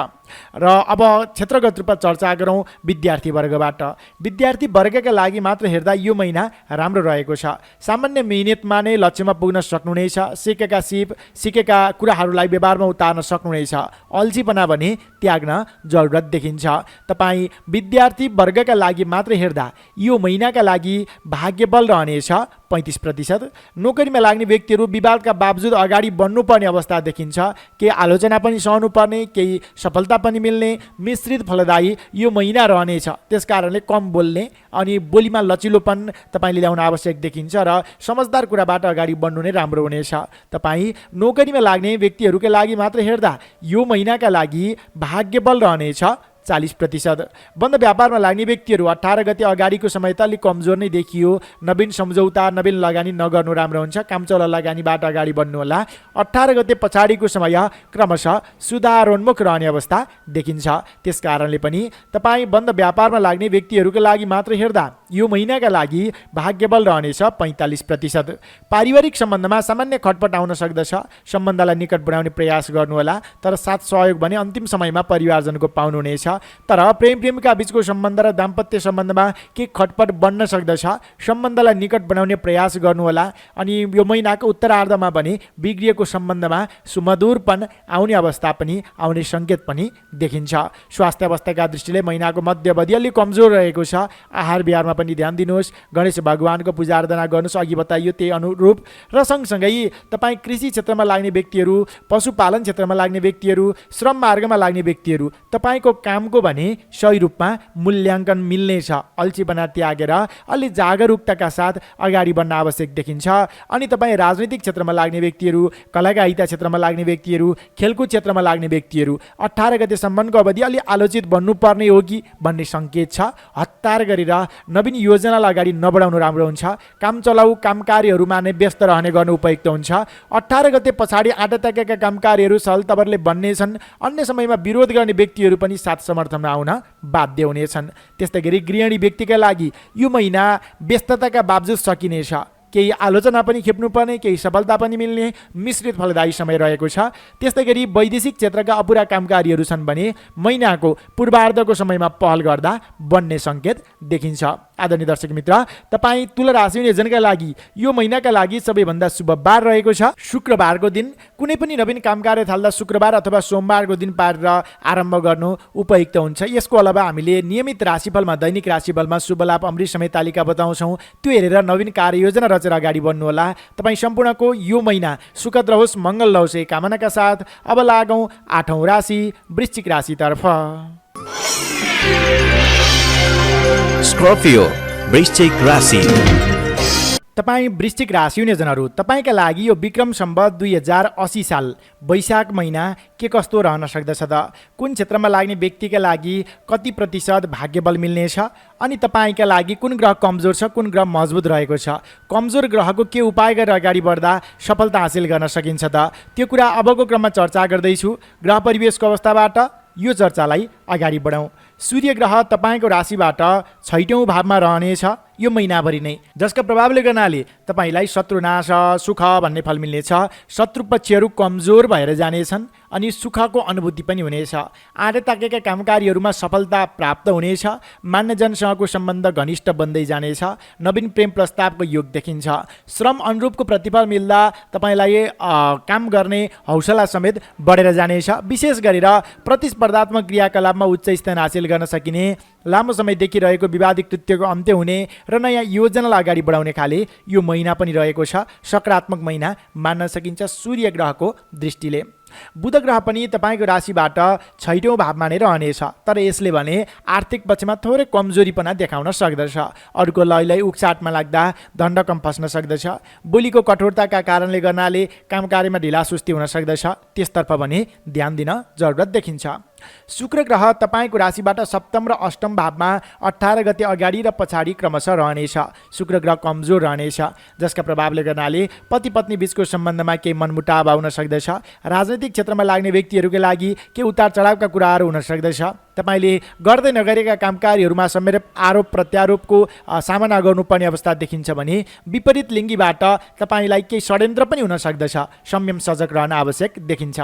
S1: र अब क्षेत्रगत रूपमा चर्चा गरौँ विद्यार्थी वर्गबाट। विद्यार्थी वर्गका लागि मात्र हेर्दा यो महिना राम्रो रहेको छ। सामान्य मिहिनेतमा नै लक्ष्यमा पुग्न सक्नुहुनेछ। सिकेका कुराहरूलाई व्यवहारमा उतार्न सक्नुहुनेछ। अल्छीपना भने त्याग्न जरुरत देखिन्छ। तपाईँ विद्यार्थी वर्गका लागि मात्र हेर्दा यो महिनाका लागि भाग्यबल रहनेछ 35%। नोकरीमा लाग्ने व्यक्तिहरू विवादका बावजुद अगाडि बढ्नुपर्ने अवस्था देखिन्छ। केही आलोचना पनि सहनुपर्ने, केही सफलता पनि मिल्ने मिश्रित फलदायी यो महिना रहनेछ। त्यसकारणले कम बोल्ने अनि बोलीमा लचिलोपन तपाईँले ल्याउन आवश्यक देखिन्छ र समझदार कुराबाट अगाडि बढ्नु नै राम्रो हुनेछ। तपाईँ नोकरीमा लाग्ने व्यक्तिहरूका लागि मात्र हेर्दा यो महिनाका लागि भाग्यबल रहनेछ 40%। बन्द व्यापारमा लाग्ने व्यक्तिहरू 18 गते अगाडिको समय त अलिक कमजोर नै देखियो। नवीन सम्झौता नवीन लगानी नगर्नु राम्रो हुन्छ। कामचला लगानीबाट अगाडि बढ्नु होला। 18 गते पछाडिको समय क्रमशः सुधारोन्मुख रहने अवस्था देखिन्छ। त्यसकारणले पनि तपाईँ बन्द व्यापारमा लाग्ने व्यक्तिहरूका लागि मात्र हेर्दा यो महिनाका लागि भाग्यबल रहनेछ 45%। पारिवारिक सम्बन्धमा सामान्य खटपट आउन सक्दछ। सम्बन्धलाई निकट बनाउने प्रयास गर्नुहोला, तर साथ सहयोग भने अन्तिम समयमा परिवारजनको पाउनुहुनेछ। तर प्रेमीका बीचको सम्बन्ध र दाम्पत्य सम्बन्धमा के खटपट बन्न सक्दछ। सम्बन्धलाई निकट बनाउने प्रयास गर्नुहोला। अनि यो महिनाको उत्तरार्धमा पनि बिग्रिएको सम्बन्धमा सुमधुरपन आउने अवस्था पनि आउने सङ्केत पनि देखिन्छ। स्वास्थ्य अवस्थाका दृष्टिले महिनाको मध्यवधि अलिक कमजोर रहेको छ। आहार विहारमा पनि ध्यान दिनुहोस्। गणेश भगवानको पूजा आराधना गर्नुहोस्, अघि बताइयो त्यही अनुरूप। र सँगसँगै तपाईँ कृषि क्षेत्रमा लाग्ने व्यक्तिहरू, पशुपालन क्षेत्रमा लाग्ने व्यक्तिहरू, श्रम मार्गमा लाग्ने व्यक्तिहरू, तपाईँको कामको भने सही रूपमा मूल्याङ्कन मिल्नेछ। अल्छीपना त्यागेर अलि जागरुकताका साथ अगाडि बढ्न आवश्यक देखिन्छ। अनि तपाईँ राजनीतिक क्षेत्रमा लाग्ने व्यक्तिहरू, कलाकारिता क्षेत्रमा लाग्ने व्यक्तिहरू, खेलकुद क्षेत्रमा लाग्ने व्यक्तिहरू 18 गतेसम्मको अवधि अलि आलोचित बन्नुपर्ने हो कि भन्ने सङ्केत छ। हतार गरेर नवीन योजनालाई अगाडि नबढाउनु राम्रो हुन्छ। काम चलाउ काम कार्यहरूमा नै व्यस्त रहने गर्नु उपयुक्त हुन्छ। 18 गते पछाडि आँटा ताकेका काम कार्यहरू सहल तवरले बन्नेछन्। अन्य समयमा विरोध गर्ने व्यक्तिहरू पनि साथ समर्थनमा आउन बाध्य हुनेछन्। त्यस्तै गरी गृहिणी व्यक्तिका लागि यो महिना व्यस्तताका बावजुद सकिनेछ। केही आलोचना पनि खेप्नुपर्ने, केही सफलता पनि मिल्ने मिश्रित फलदायी समय रहेको छ। त्यस्तै गरी वैदेशिक क्षेत्रका अपुरा कामकारीहरू छन् भने महिनाको पूर्वार्धको समयमा पहल गर्दा बन्ने सङ्केत देखिन्छ। आदरणीय दर्शक मित्र, तपाईँ तुला राशि हुनेजनका लागि यो महिनाका लागि सबैभन्दा शुभ बार रहेको छ शुक्रबारको दिन। कुनै पनि नवीन काम कार्य थाल्दा शुक्रबार अथवा सोमबारको दिन पारेर आरम्भ गर्नु उपयुक्त हुन्छ। यसको अलावा हामीले नियमित राशिफलमा दैनिक राशिफलमा शुभ लाभ अमृत समेत तालिका बताउँछौँ। त्यो हेरेर नवीन कार्ययोजना रचेर अगाडि बढ्नुहोला। तपाईँ सम्पूर्णको यो महिना सुखद रहोस्, मङ्गल रहोस् यही कामनाका साथ अब लागौँ 8औँ राशि वृश्चिक राशितर्फ।
S2: स्कर्पियो वृश्चिक राशि।
S1: तपाईँ वृश्चिक राशि हुनेजनहरू, तपाईँका लागि यो विक्रम सम्वत 2080 साल वैशाख महिना के कस्तो रहन सक्दछ त? कुन क्षेत्रमा लाग्ने व्यक्तिका लागि कति प्रतिशत भाग्यबल मिल्नेछ? अनि तपाईँका लागि कुन ग्रह कमजोर छ, कुन ग्रह मजबुत रहेको छ? कमजोर ग्रहको के उपाय गरेर अगाडि बढ्दा सफलता हासिल गर्न सकिन्छ त? त्यो कुरा अबको क्रममा चर्चा गर्दैछु। ग्रह परिवेशको अवस्थाबाट यो चर्चालाई अगाडि बढाउँ। सूर्य ग्रह तपाईँको राशिबाट 6औँ भावमा रहनेछ यो महिनाभरि नै, जसका प्रभावले गर्नाले तपाईँलाई शत्रुनाश सुख भन्ने फल मिल्नेछ। शत्रु पक्षहरू कमजोर भएर जानेछन् अनि सुखको अनुभूति पनि हुनेछ। आँटा ताकेका कामकारीहरूमा सफलता प्राप्त हुनेछ। मान्यजनसँगको सम्बन्ध घनिष्ठ बन्दै जानेछ। नवीन प्रेम प्रस्तावको योग देखिन्छ। श्रम अनुरूपको प्रतिफल मिल्दा तपाईँलाई काम गर्ने हौसला समेत बढेर जानेछ। विशेष गरेर प्रतिस्पर्धात्मक क्रियाकलापमा उच्च स्थान हासिल गर्न सकिने, लामो समयदेखि रहेको विवादित कृत्यको अन्त्य हुने र नयाँ योजनालाई अगाडि बढाउने खाले यो महिना पनि रहेको छ। सकारात्मक महिना मान्न सकिन्छ सूर्य ग्रहको दृष्टिले। बुध ग्रह पनि तपाईँको राशिबाट 6औँ भावमा नै रहनेछ, तर यसले भने आर्थिक पक्षमा थोरै कमजोरीपना देखाउन सक्दछ। अरूको लैलाई उक्साटमा लाग्दा दण्डकम फस्न सक्दछ। बोलीको कठोरताका कारणले गर्नाले काम कार्यमा ढिलासुस्ती हुन सक्दछ। त्यसतर्फ भने ध्यान दिन जरुरत देखिन्छ। शुक्र ग्रह तपाईँको राशिबाट 7औँ र 8औँ भावमा 18 गते अगाडि र पछाडि क्रमशः रहनेछ। शुक्र ग्रह कमजोर रहनेछ, जसका प्रभावले गर्नाले पति पत्नी बीचको सम्बन्धमा केही मनमुटाव आउन सक्दछ। राजनीतिक क्षेत्रमा लाग्ने व्यक्तिहरूका लागि के उतार चढावका कुराहरू हुन सक्दछ। तपाईँले गर्दै नगरेका कामकारीहरूमा समेत आरोप प्रत्यारोपको सामना गर्नुपर्ने अवस्था देखिन्छ भने विपरीत लिङ्गीबाट तपाईँलाई केही षड्यन्त्र पनि हुन सक्दछ। संयम सजग रहन आवश्यक देखिन्छ।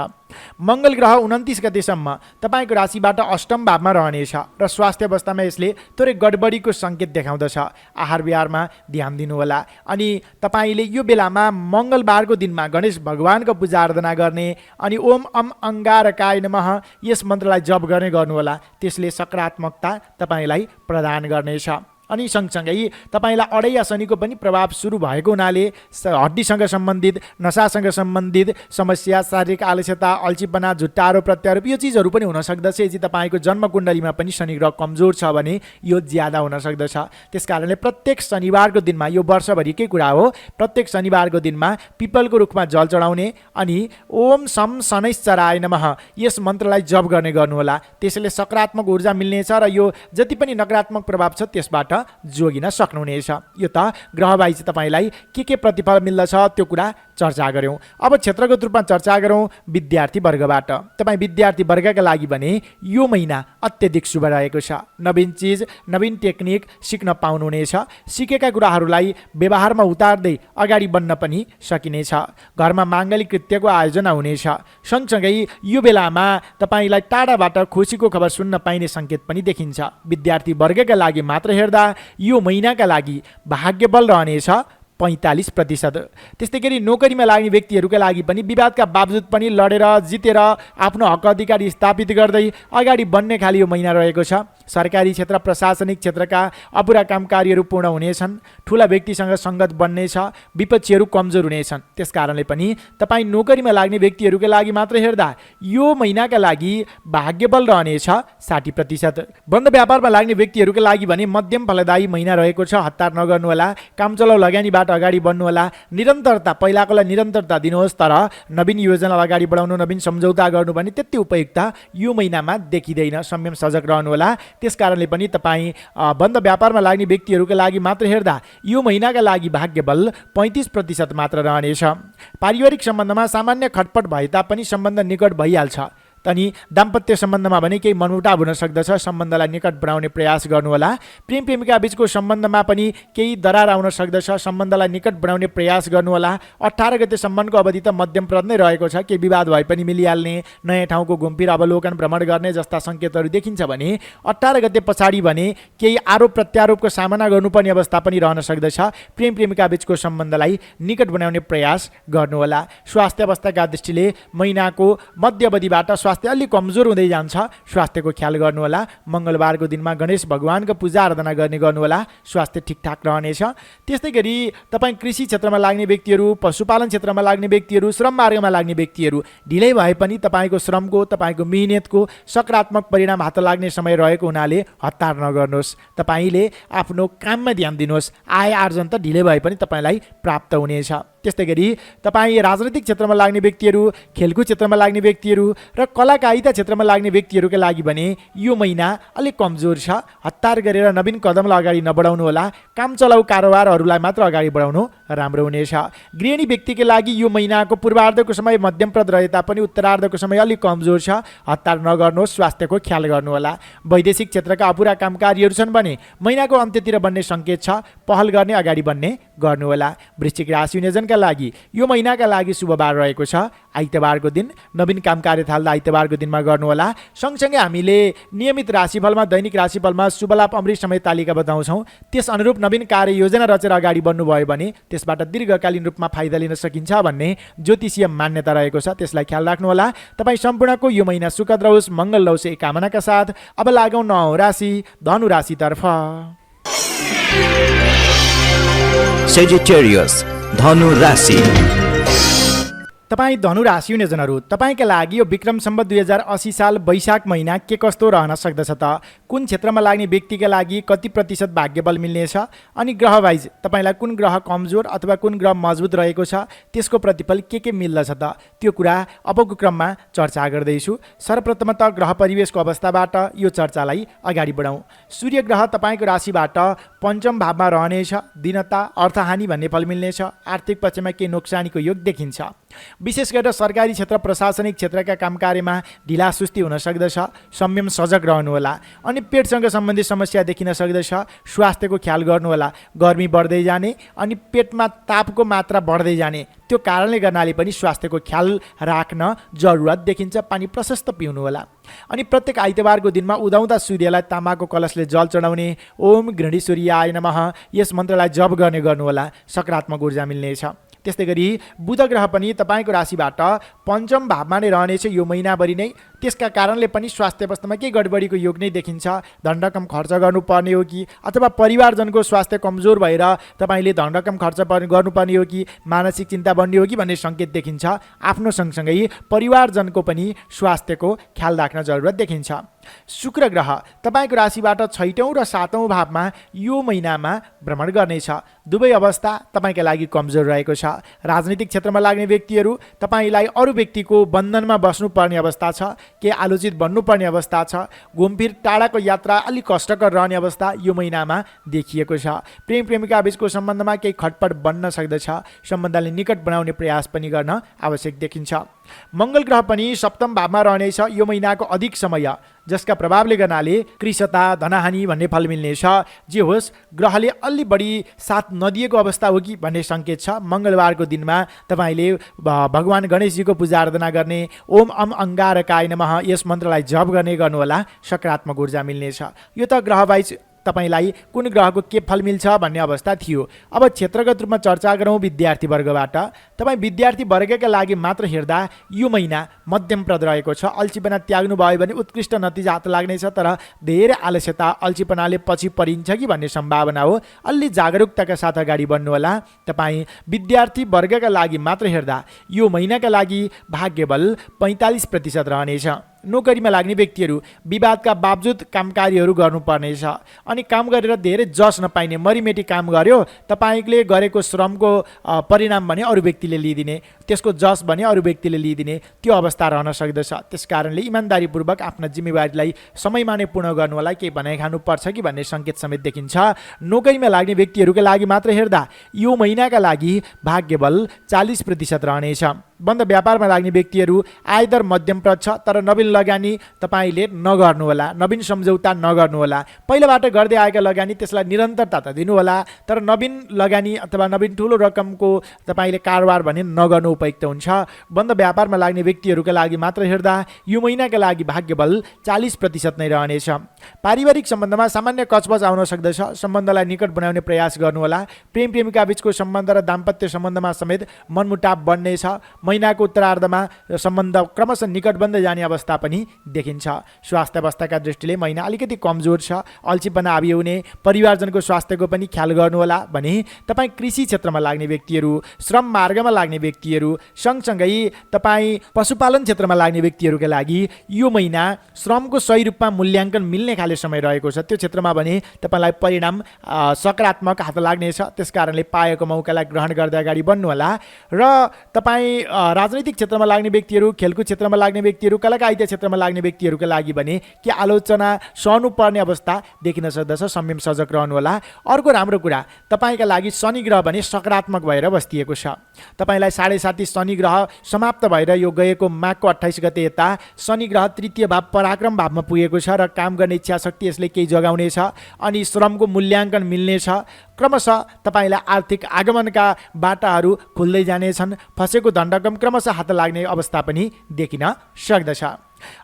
S1: मङ्गल ग्रह 29 गतेसम्म तपाईँको राशिबाट 8औँ भावमा रहनेछ र स्वास्थ्य अवस्थामा यसले थोरै गडबडीको सङ्केत देखाउँदछ। आहार विहारमा ध्यान दिनुहोला। अनि तपाईँले यो बेलामा मङ्गलबारको दिनमा गणेश भगवानको पूजा आराधना गर्ने अनि ओम अम अङ्गारकाय नमः यस मन्त्रलाई जप गर्ने गर्नुहोला। त्यसले सकारात्मकता तपाईँलाई प्रदान गर्नेछ। अनि सँगसँगै तपाईँलाई अडैया शनिको पनि प्रभाव सुरु भएको हुनाले हड्डीसँग सम्बन्धित, नसासँग सम्बन्धित समस्या, शारीरिक आलस्यता, अल्छीपना, झुट्टा आरोप प्रत्यारोप यो चिजहरू पनि हुन सक्दछ। यदि तपाईँको जन्मकुण्डलीमा पनि शनि ग्रह कमजोर छ भने यो ज्यादा हुन सक्दछ। त्यसकारणले प्रत्येक शनिबारको दिनमा, यो वर्षभरिकै कुरा हो, प्रत्येक शनिबारको दिनमा पिपलको रुखमा जल चढाउने अनि ओम सम शनैश्चराय नमः यस मन्त्रलाई जप गर्ने गर्नुहोला। त्यसैले सकारात्मक ऊर्जा मिल्नेछ र यो जति पनि नकारात्मक प्रभाव छ त्यसबाट जोगिन सक्नुहुनेछ। यो त ग्रहवाइज तपाईँलाई के प्रतिफल मिल्दछ त्यो कुरा चर्चा गऱ्यौँ। अब क्षेत्रगत रूपमा चर्चा गरौँ विद्यार्थी वर्गबाट। तपाईँ विद्यार्थी वर्गका लागि भने यो महिना अत्यधिक शुभ रहेको छ। नवीन चिज, नवीन टेक्निक सिक्न पाउनुहुनेछ। सिकेका कुराहरूलाई व्यवहारमा उतार्दै अगाडि बढ्न पनि सकिनेछ। घरमा माङ्गलिक कृत्यको आयोजना हुनेछ। सँगसँगै यो बेलामा तपाईँलाई टाढाबाट खुसीको खबर सुन्न पाइने सङ्केत पनि देखिन्छ। विद्यार्थी वर्गका लागि मात्र हेर्दा यो महिनाका लागि भाग्यबल रहनेछ 45%। त्यस्तै गरी नोकरीमा लाग्ने व्यक्तिहरूका लागि पनि विवादका बावजुद पनि लडेर जितेर आफ्नो हक अधिकार स्थापित गर्दै अगाडि बढ्ने खाली यो महिना रहेको छ। सरकारी क्षेत्र, प्रशासनिक क्षेत्रका अपुरा काम कार्यहरू पूर्ण हुनेछन्। ठुला व्यक्तिसँग सङ्गत बन्नेछ। विपक्षीहरू कमजोर हुनेछन्। त्यसकारणले पनि तपाईँ नोकरीमा लाग्ने व्यक्तिहरूका लागि मात्र हेर्दा यो महिनाका लागि भाग्यबल रहनेछ 60%। बन्द व्यापारमा लाग्ने व्यक्तिहरूका लागि भने मध्यम फलदायी महिना रहेको छ। हतार नगर्नुहोला। कामचलाउ लगानीबाट अगाडि बढ्नुहोला। निरन्तरता, पहिलाकोलाई निरन्तरता दिनुहोस्, तर नवीन योजना अगाडि बढाउनु, नवीन सम्झौता गर्नु भने त्यति उपयुक्त यो महिनामा देखिँदैन। संयम सजग रहनुहोला। त्यसकारणले पनि तपाईँ बन्द व्यापारमा लाग्ने व्यक्तिहरूका लागि मात्र हेर्दा यो महिनाका लागि भाग्यबल 35% मात्र रहनेछ। पारिवारिक सम्बन्धमा सामान्य खटपट भए तापनि सम्बन्ध निकट भइहाल्छ। अनि दाम्पत्य सम्बन्धमा भने केही मनमुटाव हुन सक्दछ। सम्बन्धलाई निकट बनाउने प्रयास गर्नुहोला। प्रेम प्रेमिका बीचको सम्बन्धमा पनि केही दरार आउन सक्दछ। सम्बन्धलाई निकट बनाउने प्रयास गर्नुहोला। 18 गतेसम्मको अवधि त मध्यमप्रद नै रहेको छ। केही विवाद भए पनि मिलिहाल्ने, नयाँ ठाउँको घुमफिर, अवलोकन, भ्रमण गर्ने जस्ता सङ्केतहरू देखिन्छ भने 18 गते पछाडि भने केही आरोप प्रत्यारोपको सामना गर्नुपर्ने अवस्था पनि रहन सक्दछ। प्रेम प्रेमिका बीचको सम्बन्धलाई निकट बनाउने प्रयास गर्नुहोला। स्वास्थ्य अवस्थाका दृष्टिले महिनाको मध्य अवधिबाट स्वास्थ्य अलि कमजोर हुँदै जान्छ। स्वास्थ्यको ख्याल गर्नुहोला। मङ्गलबारको दिनमा गणेश भगवानको पूजा आराधना गर्ने गर्नुहोला। स्वास्थ्य ठिकठाक रहनेछ। त्यस्तै गरी तपाईँ कृषि क्षेत्रमा लाग्ने व्यक्तिहरू, पशुपालन क्षेत्रमा लाग्ने व्यक्तिहरू, श्रम मार्गमा लाग्ने व्यक्तिहरू ढिलै भए पनि तपाईँको श्रमको, तपाईँको मिहिनेतको सकारात्मक परिणाम हात लाग्ने समय रहेको हुनाले हतार नगर्नुहोस्। तपाईँले आफ्नो काममा ध्यान दिनुहोस्। आय आर्जन त ढिलै भए पनि तपाईँलाई प्राप्त हुनेछ। त्यस्तै गरी तपाईँ राजनैतिक क्षेत्रमा लाग्ने व्यक्तिहरू, खेलकुद क्षेत्रमा लाग्ने व्यक्तिहरू र कलाकारिता क्षेत्रमा लाग्ने व्यक्तिहरूका लागि भने यो महिना अलिक कमजोर छ। हतार गरेर नवीन कदमलाई अगाडि नबढाउनु होला। काम चलाउ कारोबारहरूलाई मात्र अगाडि बढाउनु राम्रो हुनेछ। गृहिणी व्यक्तिका लागि यो महिनाको पूर्वार्धको समय मध्यमप्रद रहे तापनि उत्तरार्धको समय अलिक कमजोर छ। हतार नगर्नुहोस्। स्वास्थ्यको ख्याल गर्नुहोला। वैदेशिक क्षेत्रका अपुरा कामकारीहरू छन् भने महिनाको अन्त्यतिर बन्ने सङ्केत छ। पहल गर्ने, अगाडि बढ्ने गर्नुहोला। वृश्चिक राशि हुनेजनका लागि यो महिनाका लागि शुभबार रहेको छ आइतबारको दिन। नवीन काम कार्य थाल्दा आइतबारको दिनमा गर्नुहोला। सँगसँगै हामीले नियमित राशिफलमा, दैनिक राशिफलमा शुभलाभ अमृत समय तालिका बताउँछौँ। त्यस अनुरूप नवीन कार्य योजना रचेर अगाडि बढ्नुभयो भने त्यसबाट दीर्घकालीन रूपमा फाइदा लिन सकिन्छ भन्ने ज्योतिषीय मान्यता रहेको छ। त्यसलाई ख्याल राख्नुहोला। तपाईँ सम्पूर्णको यो महिना सुखद रहोस्, मङ्गल रहोस् एक कामनाका साथ अब लागौँ 9 राशि धनु राशितर्फ।
S2: Sagittarius, धनु राशि।
S1: तपाईँ धनु राशि हुनेजनहरू, तपाईँका लागि यो विक्रम सम्वत 2080 साल वैशाख महिना के कस्तो रहन सक्दछ त? कुन क्षेत्रमा लाग्ने व्यक्तिका लागि कति प्रतिशत भाग्यबल मिल्नेछ? अनि ग्रहवाइज तपाईँलाई कुन ग्रह कमजोर अथवा कुन ग्रह मजबुत रहेको छ, त्यसको प्रतिफल के मिल्दछ त? त्यो कुरा अबको क्रममा चर्चा गर्दैछु। सर्वप्रथमतः ग्रह परिवेशको अवस्थाबाट यो चर्चालाई अगाडि बढाउँ। सूर्य ग्रह तपाईँको राशिबाट पञ्चम भावमा रहनेछ। दीनता, अर्थहानि भन्ने फल मिल्नेछ। आर्थिक पक्षमा केही नोक्सानीको योग देखिन्छ। विशेष गरेर सरकारी क्षेत्र, प्रशासनिक क्षेत्रका काम कार्यमा ढिला सुस्ती हुन सक्दछ। संयम सजग रहनुहोला। अनि पेटसँग सम्बन्धित समस्या देखिन सक्दछ। स्वास्थ्यको ख्याल गर्नुहोला। गर्मी बढ्दै जाने अनि पेटमा तापको मात्रा बढ्दै जाने, त्यो कारणले गर्नाले पनि स्वास्थ्यको ख्याल राख्न जरुरत देखिन्छ। पानी प्रशस्त पिउनुहोला। अनि प्रत्येक आइतबारको दिनमा उदाउँदा सूर्यलाई तामाको कलशले जल चढाउने ओम गृहिणी सूर्याय नमः यस मन्त्रलाई जप गर्ने गर्नुहोला। सकारात्मक ऊर्जा मिल्नेछ। त्यस्तै गरी बुध ग्रह पनि तपाईँको राशिबाट पञ्चम भावमा नै रहनेछ यो महिनाभरि नै। त्यसका कारणले पनि स्वास्थ्य अवस्थामा केही गडबडीको योग नै देखिन्छ। धनरकम खर्च गर्नुपर्ने हो कि अथवा परिवारजनको स्वास्थ्य कमजोर भएर तपाईँले धनरकम खर्च गर्नुपर्ने हो कि मानसिक चिन्ता बढ्ने हो कि भन्ने सङ्केत देखिन्छ। आफ्नो सँगसँगै परिवारजनको पनि स्वास्थ्यको ख्याल राख्न जरुरत देखिन्छ। शुक्र ग्रह तपाईँको राशिबाट 6औँ र 7औँ भावमा यो महिनामा भ्रमण गर्नेछ। दुवै अवस्था तपाईँका लागि कमजोर रहेको छ। राजनीतिक क्षेत्रमा लाग्ने व्यक्तिहरू तपाईँलाई अरू व्यक्तिको बन्धनमा बस्नुपर्ने अवस्था छ, के आलोचित बन्नुपर्ने अवस्था छ। घुमफिर टाढाको यात्रा अलिक कष्टकर रहने अवस्था यो महिनामा देखिएको छ। प्रेम प्रेमिका बीचको सम्बन्धमा केही खटपट बन्न सक्दछ। सम्बन्धलाई निकट बनाउने प्रयास पनि गर्न आवश्यक देखिन्छ। मङ्गल ग्रह पनि सप्तम भावमा रहनेछ यो महिनाको अधिक समय, जसका प्रभावले गर्नाले कृशता धनहानि भन्ने फल मिल्नेछ। जे होस्, ग्रहले अलि बढी साथ नदिएको अवस्था हो कि भन्ने सङ्केत छ। मङ्गलबारको दिनमा तपाईँले भगवान् गणेशजीको पूजा आराधना गर्ने, ओम अम अङ्गारकाय नमः यस मन्त्रलाई जप गर्ने गर्नुहोला। सकारात्मक ऊर्जा मिल्नेछ। यो त ग्रहवाइज तपाईँलाई कुन ग्रहको के फल मिल्छ भन्ने अवस्था थियो। अब क्षेत्रगत रूपमा चर्चा गरौँ विद्यार्थी वर्गबाट। तपाईँ विद्यार्थी वर्गका लागि मात्र हेर्दा यो महिना मध्यमप्रद रहेको छ। अल्छीपना त्याग्नु भयो भने उत्कृष्ट नतिजा हात लाग्नेछ, तर धेरै आलस्यता अल्छीपनाले पछि परिन्छ कि भन्ने सम्भावना हो। अलि जागरुकताका साथ अगाडि बढ्नुहोला। तपाईँ विद्यार्थी वर्गका लागि मात्र हेर्दा यो महिनाका लागि भाग्यबल 45% रहनेछ। नोकरीमा लाग्ने व्यक्तिहरू विवादका बावजुद कामकार्यहरू गर्नुपर्नेछ अनि काम गरेर धेरै जस नपाइने, मरिमेटी काम गर्यो तपाईँले गरेको श्रमको परिणाम भने अरू व्यक्तिले लिइदिने, त्यसको जस भने अरू व्यक्तिले लिइदिने, त्यो अवस्था रहन सक्दछ। त्यस कारणले इमान्दारीपूर्वक आफ्ना जिम्मेवारीलाई समयमा नै पूर्ण गर्नुहोला। केही भनाइ खानुपर्छ कि भन्ने सङ्केत समेत देखिन्छ। नोकरीमा लाग्ने व्यक्तिहरूका लागि मात्र हेर्दा यो महिनाका लागि भाग्यबल 40% रहनेछ। बन्द व्यापारमा लाग्ने व्यक्तिहरू आयदर मध्यमप्रद छ, तर नवीन लगानी तपाईँले नगर्नुहोला, नवीन सम्झौता नगर्नुहोला। पहिलाबाट गर्दै आएका लगानी त्यसलाई निरन्तरता त दिनुहोला, तर नवीन लगानी अथवा नवीन ठुलो रकमको तपाईँले कारोबार भने नगर्नु उपयुक्त हुन्छ। बन्द व्यापारमा लाग्ने व्यक्तिहरूका लागि मात्र हेर्दा यो महिनाका लागि भाग्यबल 40% नै रहनेछ। पारिवारिक सम्बन्धमा सामान्य कचबच आउन सक्दछ। सम्बन्धलाई निकट बनाउने प्रयास गर्नुहोला। प्रेम प्रेमिका बीचको सम्बन्ध र दाम्पत्य सम्बन्धमा समेत मनमुटाव बढ्नेछ। महिनाको उत्तरार्धमा सम्बन्ध क्रमशः निकट बन्दै जाने अवस्था पनि देखिन्छ। स्वास्थ्य अवस्थाका दृष्टिले महिना अलिकति कमजोर छ। अल्छीपना आउने, परिवारजनको स्वास्थ्यको पनि ख्याल गर्नुहोला। भने तपाईँ कृषि क्षेत्रमा लाग्ने व्यक्तिहरू, श्रम मार्गमा लाग्ने व्यक्तिहरू, सँगसँगै तपाईँ पशुपालन क्षेत्रमा लाग्ने व्यक्तिहरूका लागि यो महिना श्रमको सही रूपमा मूल्याङ्कन मिल्ने खाले समय रहेको छ। त्यो क्षेत्रमा भने तपाईँलाई परिणाम सकारात्मक हात लाग्नेछ। त्यस कारणले पाएको मौकालाई ग्रहण गर्दै अगाडि बढ्नुहोला। र तपाईँ राजनैतिक क्षेत्रमा लाग्ने व्यक्तिहरू, खेलकुद क्षेत्रमा लाग्ने व्यक्तिहरू, कलाकारिता क्षेत्रमा लाग्ने व्यक्तिहरूका लागि भने के आलोचना सहनुपर्ने अवस्था देखिन सक्दछ। संयम सजग रहनुहोला। अर्को राम्रो कुरा, तपाईँका लागि शनि ग्रह भने सकारात्मक भएर बस्तिएको छ। तपाईँलाई 7.5 शनि ग्रह समाप्त भएर यो गएको माघको 28 गते यता शनि ग्रह तृतीय भाव पराक्रम भावमा पुगेको छ र काम गर्ने इच्छा शक्ति यसले केही जगाउनेछ अनि श्रमको मूल्याङ्कन मिल्नेछ। क्रमशः तपाईँलाई आर्थिक आगमनका बाटाहरू खुल्दै जानेछन्। फसेको धनरकम क्रमशः हात लाग्ने अवस्था पनि देखिन सक्दछ।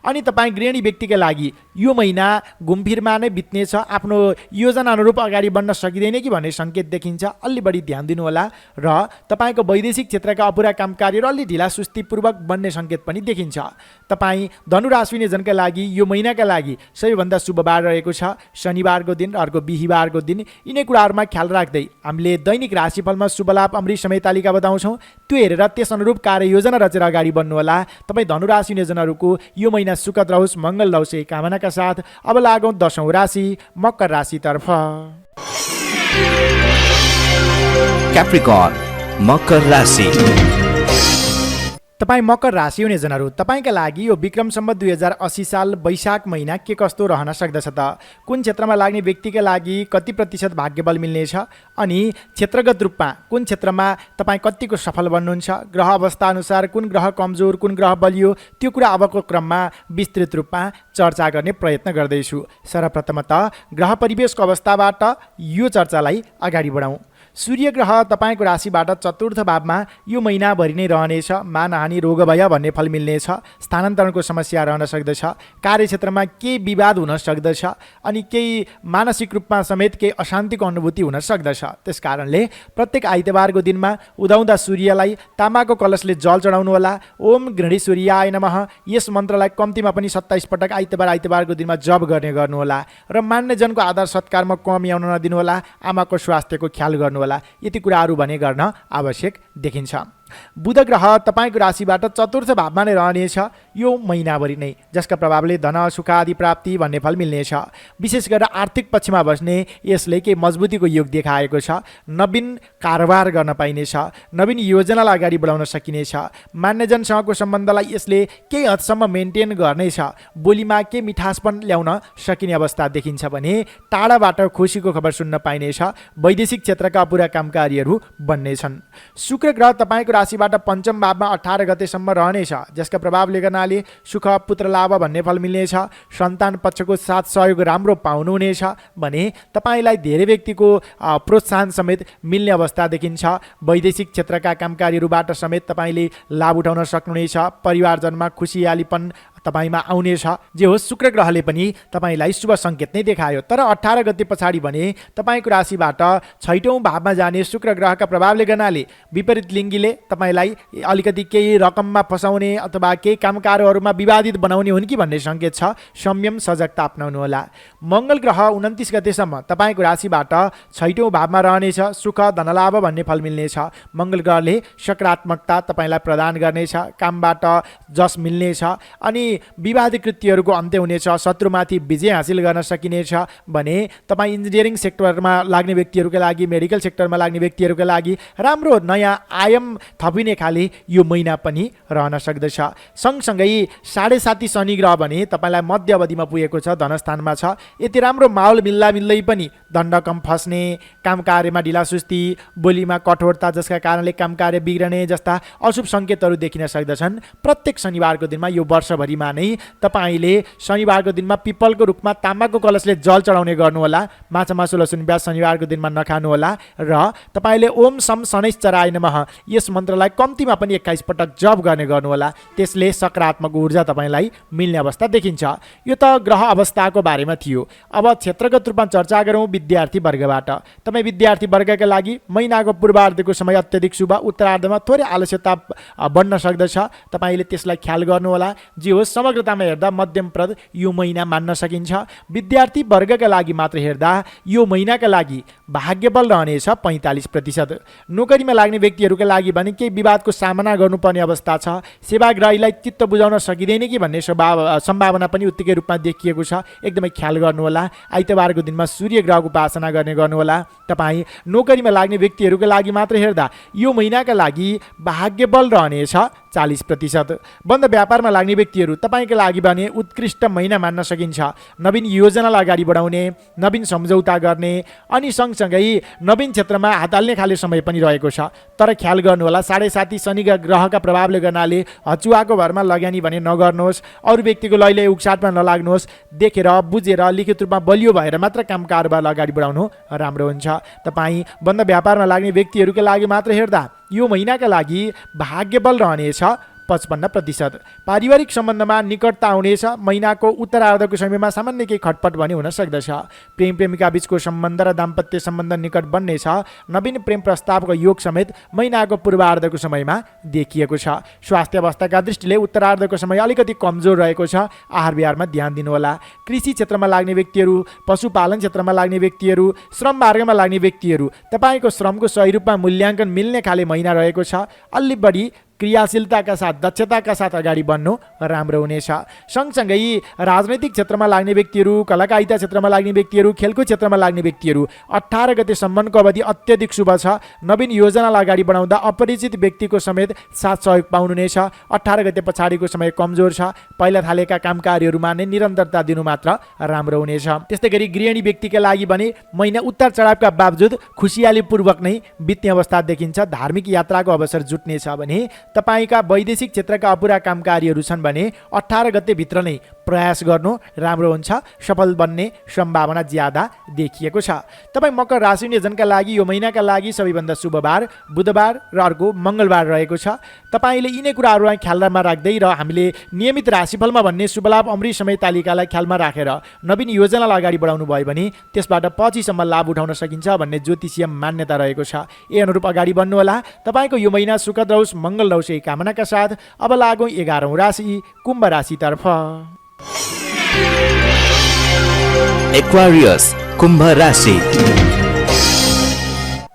S1: अनि तपाईँ गृहिणी व्यक्तिका लागि यो महिना घुमफिरमा नै बित्नेछ। आफ्नो योजना अनुरूप अगाडि बढ्न सकिँदैन कि भन्ने सङ्केत देखिन्छ। अलि बढी ध्यान दिनुहोला। र तपाईँको वैदेशिक क्षेत्रका अपुरा काम कार्यहरू अलि ढिला सुस्तीपूर्वक बन्ने सङ्केत पनि देखिन्छ। तपाईँ धनु राशिले जनका लागि यो महिनाका लागि सबैभन्दा शुभ बार रहेको छ शनिबारको दिन, अर्को बिहिबारको दिन। यिनै कुराहरूमा ख्याल राख्दै हामीले दैनिक राशिफलमा शुभ लाभ अमृत समय तालिका बताउँछौँ। त्यो हेरेर त्यस अनुरूप कार्ययोजना रचेर अगाडि बढ्नुहोला। तपाईँ धनु राशि जनहरूको यो महिना सुखद रहोस्, मङ्गल रहोस् यही कामनाका साथ अब लागौँ 10औँ राशि मकर राशितर्फ।
S2: क्याप्रिकर्न मकर राशि।
S1: तपाईँ मकर राशि हुने जनहरू, तपाईँका लागि यो विक्रम सम्वत 2080 साल वैशाख महिना के कस्तो रहन सक्दछ त? कुन क्षेत्रमा लाग्ने व्यक्तिका लागि कति प्रतिशत भाग्यबल मिल्नेछ अनि क्षेत्रगत रूपमा कुन क्षेत्रमा तपाईँ कतिको सफल बन्नुहुन्छ? ग्रह अवस्था अनुसार कुन ग्रह कमजोर, कुन ग्रह बलियो, त्यो कुरा अबको क्रममा विस्तृत रूपमा चर्चा गर्ने प्रयत्न गर्दैछु। सर्वप्रथमतः ग्रह परिवेशको अवस्थाबाट यो चर्चालाई अगाडि बढाउँ। सूर्य ग्रह तपाईँको राशिबाट चतुर्थ भावमा यो महिनाभरि नै रहनेछ। मानहानि रोग भय भन्ने फल मिल्नेछ। स्थानान्तरणको समस्या रहन सक्दछ। कार्यक्षेत्रमा केही विवाद हुन सक्दछ अनि केही मानसिक रूपमा समेत केही अशान्तिको अनुभूति हुन सक्दछ। त्यसकारणले प्रत्येक आइतबारको दिनमा उदाउँदा सूर्यलाई तामाको कलशले जल चढाउनु होला। ओम गृणी सूर्याय नमः यस मन्त्रलाई कम्तीमा पनि 27 पटक आइतबारको दिनमा जप गर्ने गर्नुहोला र मान्यजनको आदर सत्कारमा कमी आउन नदिनुहोला। आमाको स्वास्थ्यको ख्याल गर्नुहोला। यति कुराहरू भने गर्न आवश्यक देखिन्छ। बुध ग्रह तपाईँको राशिबाट चतुर्थ भावमा नै रहनेछ यो महिनाभरि नै, जसका प्रभावले धन सुख आदि प्राप्ति भन्ने फल मिल्नेछ। विशेष गरेर आर्थिक पक्षमा बस्ने यसले केही मजबुतीको योग देखाएको छ। नवीन कारोबार गर्न पाइनेछ। नवीन योजनालाई अगाडि बढाउन सकिनेछ। मान्यजनसँगको सम्बन्धलाई यसले केही हदसम्म मेन्टेन गर्नेछ। बोलीमा केही मिठासपन ल्याउन सकिने अवस्था देखिन्छ भने टाढाबाट खुसीको खबर सुन्न पाइनेछ। वैदेशिक क्षेत्रका पुरा कामकारीहरू बन्नेछन्। शुक्र ग्रह तपाईँको राशिबाट पञ्चम भावमा 18 गतेसम्म रहनेछ, जसका प्रभावले गर्नाले सुख पुत्र लाभ भन्ने फल मिल्नेछ। सन्तान पक्षको साथ सहयोग राम्रो पाउनुहुनेछ भने तपाईँलाई धेरै व्यक्तिको प्रोत्साहन समेत मिल्ने अवस्था देखिन्छ। वैदेशिक क्षेत्रका कामकारीहरूबाट समेत तपाईँले लाभ उठाउन सक्नुहुनेछ। परिवारजनमा खुसियालीपन तपाईँमा आउनेछ। जे होस्, शुक्र ग्रहले पनि तपाईँलाई शुभ सङ्केत नै देखायो। तर 18 गते पछाडि भने तपाईँको राशिबाट 6औँ भावमा जाने शुक्र ग्रहका प्रभावले गर्नाले विपरीत लिङ्गीले तपाईँलाई अलिकति केही रकममा फसाउने अथवा केही कामकाजहरूमा विवादित बनाउने हुन् कि भन्ने सङ्केत छ। संयम सजगता अपनाउनुहोला। मङ्गल ग्रह 29 गतेसम्म तपाईँको राशिबाट 6औँ भावमा रहनेछ। सुख धनलाभ भन्ने फल मिल्नेछ। मङ्गल ग्रहले सकारात्मकता तपाईँलाई प्रदान गर्नेछ। कामबाट जस मिल्नेछ अनि विवादित कृत्यहरूको अन्त्य हुनेछ। शत्रुमाथि विजय हासिल गर्न सकिनेछ भने तपाईँ इन्जिनियरिङ सेक्टरमा लाग्ने व्यक्तिहरूका लागि, मेडिकल सेक्टरमा लाग्ने व्यक्तिहरूका लागि राम्रो नयाँ आयाम थपिने खाले यो महिना पनि रहन सक्दछ। सँगसँगै 7.5 शनि ग्रह भने तपाईँलाई मध्य अवधिमा पुगेको छ, धनस्थानमा छ। यति राम्रो माहौल मिल्दै पनि दण्ड कम फस्ने, काम कार्यमा ढिलासुस्ती, बोलीमा कठोरता जसका कारणले काम कार्य बिग्रने जस्ता अशुभ सङ्केतहरू देखिन सक्दछन्। प्रत्येक शनिबारको दिनमा यो वर्षभरिमा नै तपाईँले शनिबारको दिनमा पिपलको रुखमा तामाको कलशले जल चढाउने गर्नुहोला। माछा मासु लसुन प्याज शनिबारको दिनमा नखानुहोला र तपाईँले ओम सम शनैश्चराय नमः यस मन्त्रलाई कम्तीमा पनि 21 पटक जप गर्ने गर्नुहोला। त्यसले सकारात्मक ऊर्जा तपाईँलाई मिल्ने अवस्था देखिन्छ। यो त ग्रह अवस्थाको बारेमा थियो। अब क्षेत्रगत रूपमा चर्चा गरौँ विद्यार्थी वर्गबाट। तपाईँ विद्यार्थी वर्गका लागि महिनाको पूर्वार्धको समय अत्यधिक शुभ, उत्तरार्धमा थोरै आलस्यता बढ्न सक्दछ। तपाईँले त्यसलाई ख्याल गर्नुहोला। जे होस्, समग्रतामा हेर्दा मध्यमप्रद यो महिना मान्न सकिन्छ। विद्यार्थी वर्गका लागि मात्र हेर्दा यो महिनाका लागि भाग्यबल रहनेछ 45%। नोकरीमा लाग्ने व्यक्तिहरूका लागि भने केही विवादको सामना गर्नुपर्ने अवस्था छ। सेवाग्राहीलाई चित्त बुझाउन सकिँदैन कि भन्ने सम्भावना पनि उत्तिकै रूपमा देखिएको छ। एकदमै ख्याल गर्नुहोला। आइतबारको दिनमा सूर्य ग्रहको उपासना गर्ने गर्नुहोला। तपाईँ नोकरीमा लाग्ने व्यक्तिहरूका लागि मात्र हेर्दा यो महिनाका लागि भाग्यबल रहनेछ 40%। बन्द व्यापारमा लाग्ने व्यक्तिहरू तपाईँका लागि भने उत्कृष्ट महिना मान्न सकिन्छ। नवीन योजनालाई अगाडि बढाउने, नवीन सम्झौता गर्ने अनि सँगसँगै नवीन क्षेत्रमा हात हाल्ने खाले समय पनि रहेको छ। तर ख्याल गर्नुहोला, 7.5 शनि ग्रहका प्रभावले गर्नाले हचुवाको भरमा लगानी भने नगर्नुहोस्। अरू व्यक्तिको लैले उक्साटमा नलाग्नुहोस्। देखेर बुझेर लिखित रूपमा बलियो भएर मात्र काम कारोबारलाई अगाडि बढाउनु राम्रो हुन्छ। तपाईँ बन्द व्यापारमा लाग्ने व्यक्तिहरूका लागि मात्र हेर्दा यो महिनाका लागि भाग्यबल रहनेछ 55%। पारिवारिक सम्बन्धमा निकटता आउनेछ। महिनाको उत्तरार्धको समयमा सामान्य केही खटपट भने हुन सक्दछ। प्रेम प्रेमिका बीचको सम्बन्ध र दाम्पत्य सम्बन्ध निकट बन्नेछ। नवीन प्रेम प्रस्तावको योग समेत महिनाको पूर्वार्धको समयमा देखिएको छ। स्वास्थ्य अवस्थाका दृष्टिले उत्तरार्धको समय अलिकति कमजोर रहेको छ। आहार विहारमा ध्यान दिनुहोला। कृषि क्षेत्रमा लाग्ने व्यक्तिहरू, पशुपालन क्षेत्रमा लाग्ने व्यक्तिहरू, श्रम मार्गमा लाग्ने व्यक्तिहरू, तपाईँको श्रमको सही रूपमा मूल्याङ्कन मिल्ने खाले महिना रहेको छ। अलि बढी क्रियाशीलताका साथ, दक्षताका साथ अगाडि बढ्नु राम्रो हुनेछ। सँगसँगै राजनैतिक क्षेत्रमा लाग्ने व्यक्तिहरू, कलाकारिता क्षेत्रमा लाग्ने व्यक्तिहरू, खेलकुद क्षेत्रमा लाग्ने व्यक्तिहरू 18 गतेसम्मको अवधि अत्यधिक शुभ छ। नवीन योजनालाई अगाडि बढाउँदा अपरिचित व्यक्तिको समेत साथ सहयोग पाउनुहुनेछ। 18 गते पछाडिको समय कमजोर छ। पहिला थालेका कामकार्यहरूमा नै निरन्तरता दिनु मात्र राम्रो हुनेछ। त्यस्तै गरी गृहिणी व्यक्तिका लागि भने महिना उतार चढावका बावजुद खुसियालीपूर्वक नै बित्ने अवस्था देखिन्छ। धार्मिक यात्राको अवसर जुट्नेछ भने तपाईँका वैदेशिक क्षेत्रका अपुरा कामकारीहरू छन् भने 18 गतेभित्र नै प्रयास गर्नु राम्रो हुन्छ, सफल बन्ने सम्भावना ज्यादा देखिएको छ। तपाईँ मकर राशि नियोजनका लागि यो महिनाका लागि सबैभन्दा शुभ बार बुधबार र अर्को मङ्गलबार रहेको छ। तपाईँले यिनै कुराहरूलाई ख्यालमा राख्दै र हामीले नियमित राशिफलमा भन्ने शुभलाभ अमृत समय तालिकालाई ख्यालमा राखेर नवीन योजनालाई अगाडि बढाउनु भयो भने त्यसबाट पछिसम्म लाभ उठाउन सकिन्छ भन्ने ज्योतिषीय मान्यता रहेको छ। यही अनुरूप अगाडि बढ्नुहोला। तपाईँको यो महिना सुखद रहोस्, मङ्गल रहोस् यही कामनाका साथ अब लागौँ 11औँ राशि कुम्भ राशितर्फ।
S2: एक्वारियस कुम्भ राशि।